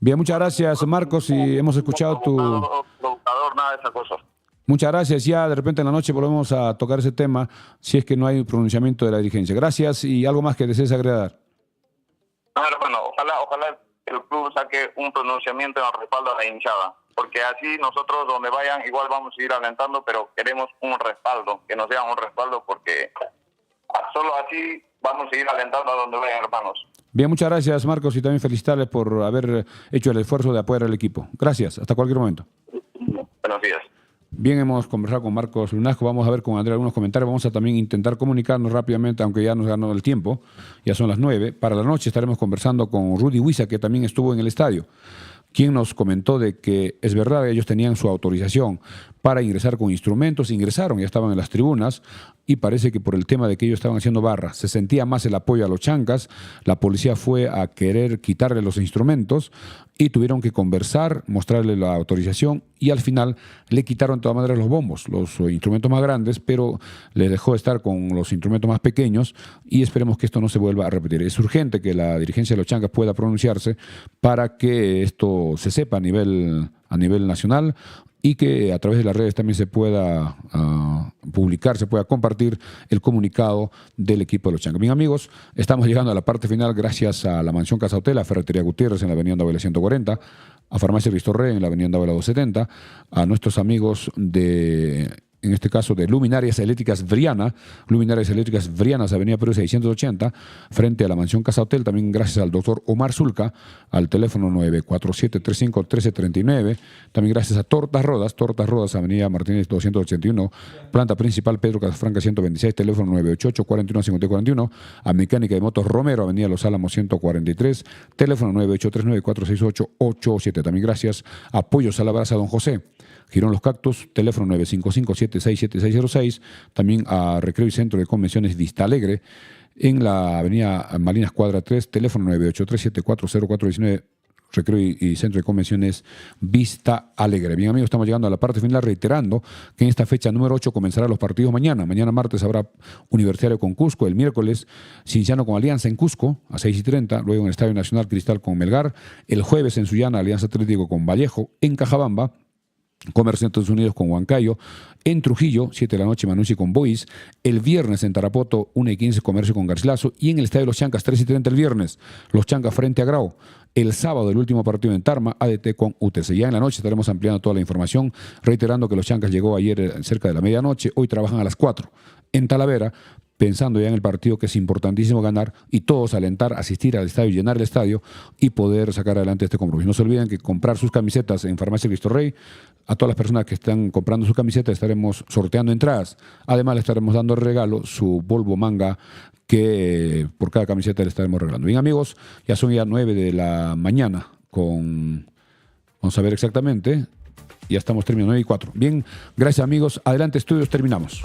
A: Bien, muchas gracias, Marcos, y hemos escuchado tu...
B: Provocador, nada de esas cosas.
A: Muchas gracias. Ya de repente en la noche volvemos a tocar ese tema, si es que no hay pronunciamiento de la dirigencia. Gracias, y algo más que desees agregar.
B: Claro, bueno, ojalá el club saque un pronunciamiento en respaldo a la hinchada, porque así nosotros donde vayan igual vamos a ir alentando, pero queremos un respaldo, que nos den un respaldo, porque solo así vamos a ir alentando a donde vayan, hermanos.
A: Bien, muchas gracias, Marcos, y también felicitarles por haber hecho el esfuerzo de apoyar al equipo. Gracias, hasta cualquier momento.
B: Buenos días.
A: Bien, hemos conversado con Marcos Lunasco, vamos a ver con Andrea algunos comentarios, vamos a también intentar comunicarnos rápidamente, aunque ya nos ganó el tiempo, ya son las 9. Para la noche estaremos conversando con Rudy Huiza, que también estuvo en el estadio, quien nos comentó de que es verdad, ellos tenían su autorización para ingresar con instrumentos, ingresaron, ya estaban en las tribunas, y parece que por el tema de que ellos estaban haciendo barra, se sentía más el apoyo a los chancas, la policía fue a querer quitarle los instrumentos y tuvieron que conversar, mostrarle la autorización, y al final le quitaron de todas maneras los bombos, los instrumentos más grandes, pero le dejó estar con los instrumentos más pequeños, y esperemos que esto no se vuelva a repetir. Es urgente que la dirigencia de los chancas pueda pronunciarse para que esto se sepa a nivel nacional, y que a través de las redes también se pueda publicar, se pueda compartir el comunicado del equipo de los Chancas. Bien, amigos, estamos llegando a la parte final gracias a la Mansión Casa Hotel, a Ferretería Gutiérrez en la avenida Andahuayla 140, a Farmacia Cristo Rey en la avenida Andahuayla 270, a nuestros amigos en este caso de Luminarias Eléctricas Vriana, avenida Perú 680, frente a la Mansión Casa Hotel, también gracias al doctor Omar Zulca, al teléfono 947-35-1339, también gracias a Tortas Rodas, avenida Martínez 281, planta principal Pedro Casafranca 126, teléfono 988-41-5041, a Mecánica de Motos Romero, avenida Los Álamos 143, teléfono 983-9468-87, también gracias a Pollos a la Brasa Don José, Girón Los Cactus, teléfono 955-767-606, también a Recreo y Centro de Convenciones Vista Alegre, en la avenida Malinas Cuadra 3, teléfono 983-740419, Recreo y Centro de Convenciones Vista Alegre. Bien, amigos, estamos llegando a la parte final, reiterando que en esta fecha número 8 comenzarán los partidos mañana. Mañana martes habrá Universitario con Cusco, el miércoles Cienciano con Alianza en Cusco a 6:30, luego en el Estadio Nacional Cristal con Melgar, el jueves en Sullana Alianza Atlético con Vallejo, en Cajabamba Comerciantes Unidos con Huancayo. En Trujillo, 7 de la noche, Manucci con Boys. El viernes en Tarapoto, 1:15, Comercio con Garcilaso. Y en el Estadio de los Chancas, 3:30 el viernes, los Chancas frente a Grau. El sábado, el último partido en Tarma, ADT con UTC. Ya en la noche estaremos ampliando toda la información, reiterando que los Chancas llegó ayer cerca de la medianoche, hoy trabajan a las 4 en Talavera, pensando ya en el partido que es importantísimo ganar y todos alentar, asistir al estadio, llenar el estadio y poder sacar adelante este compromiso. No se olviden que comprar sus camisetas en Farmacia Cristo Rey, a todas las personas que están comprando sus camisetas estaremos sorteando entradas. Además le estaremos dando el regalo su Volvo Manga, que por cada camiseta le estaremos regalando. Bien, amigos, ya son 9 de la mañana vamos a ver exactamente, ya estamos terminando, 9:04. Bien, gracias amigos, adelante estudios, terminamos.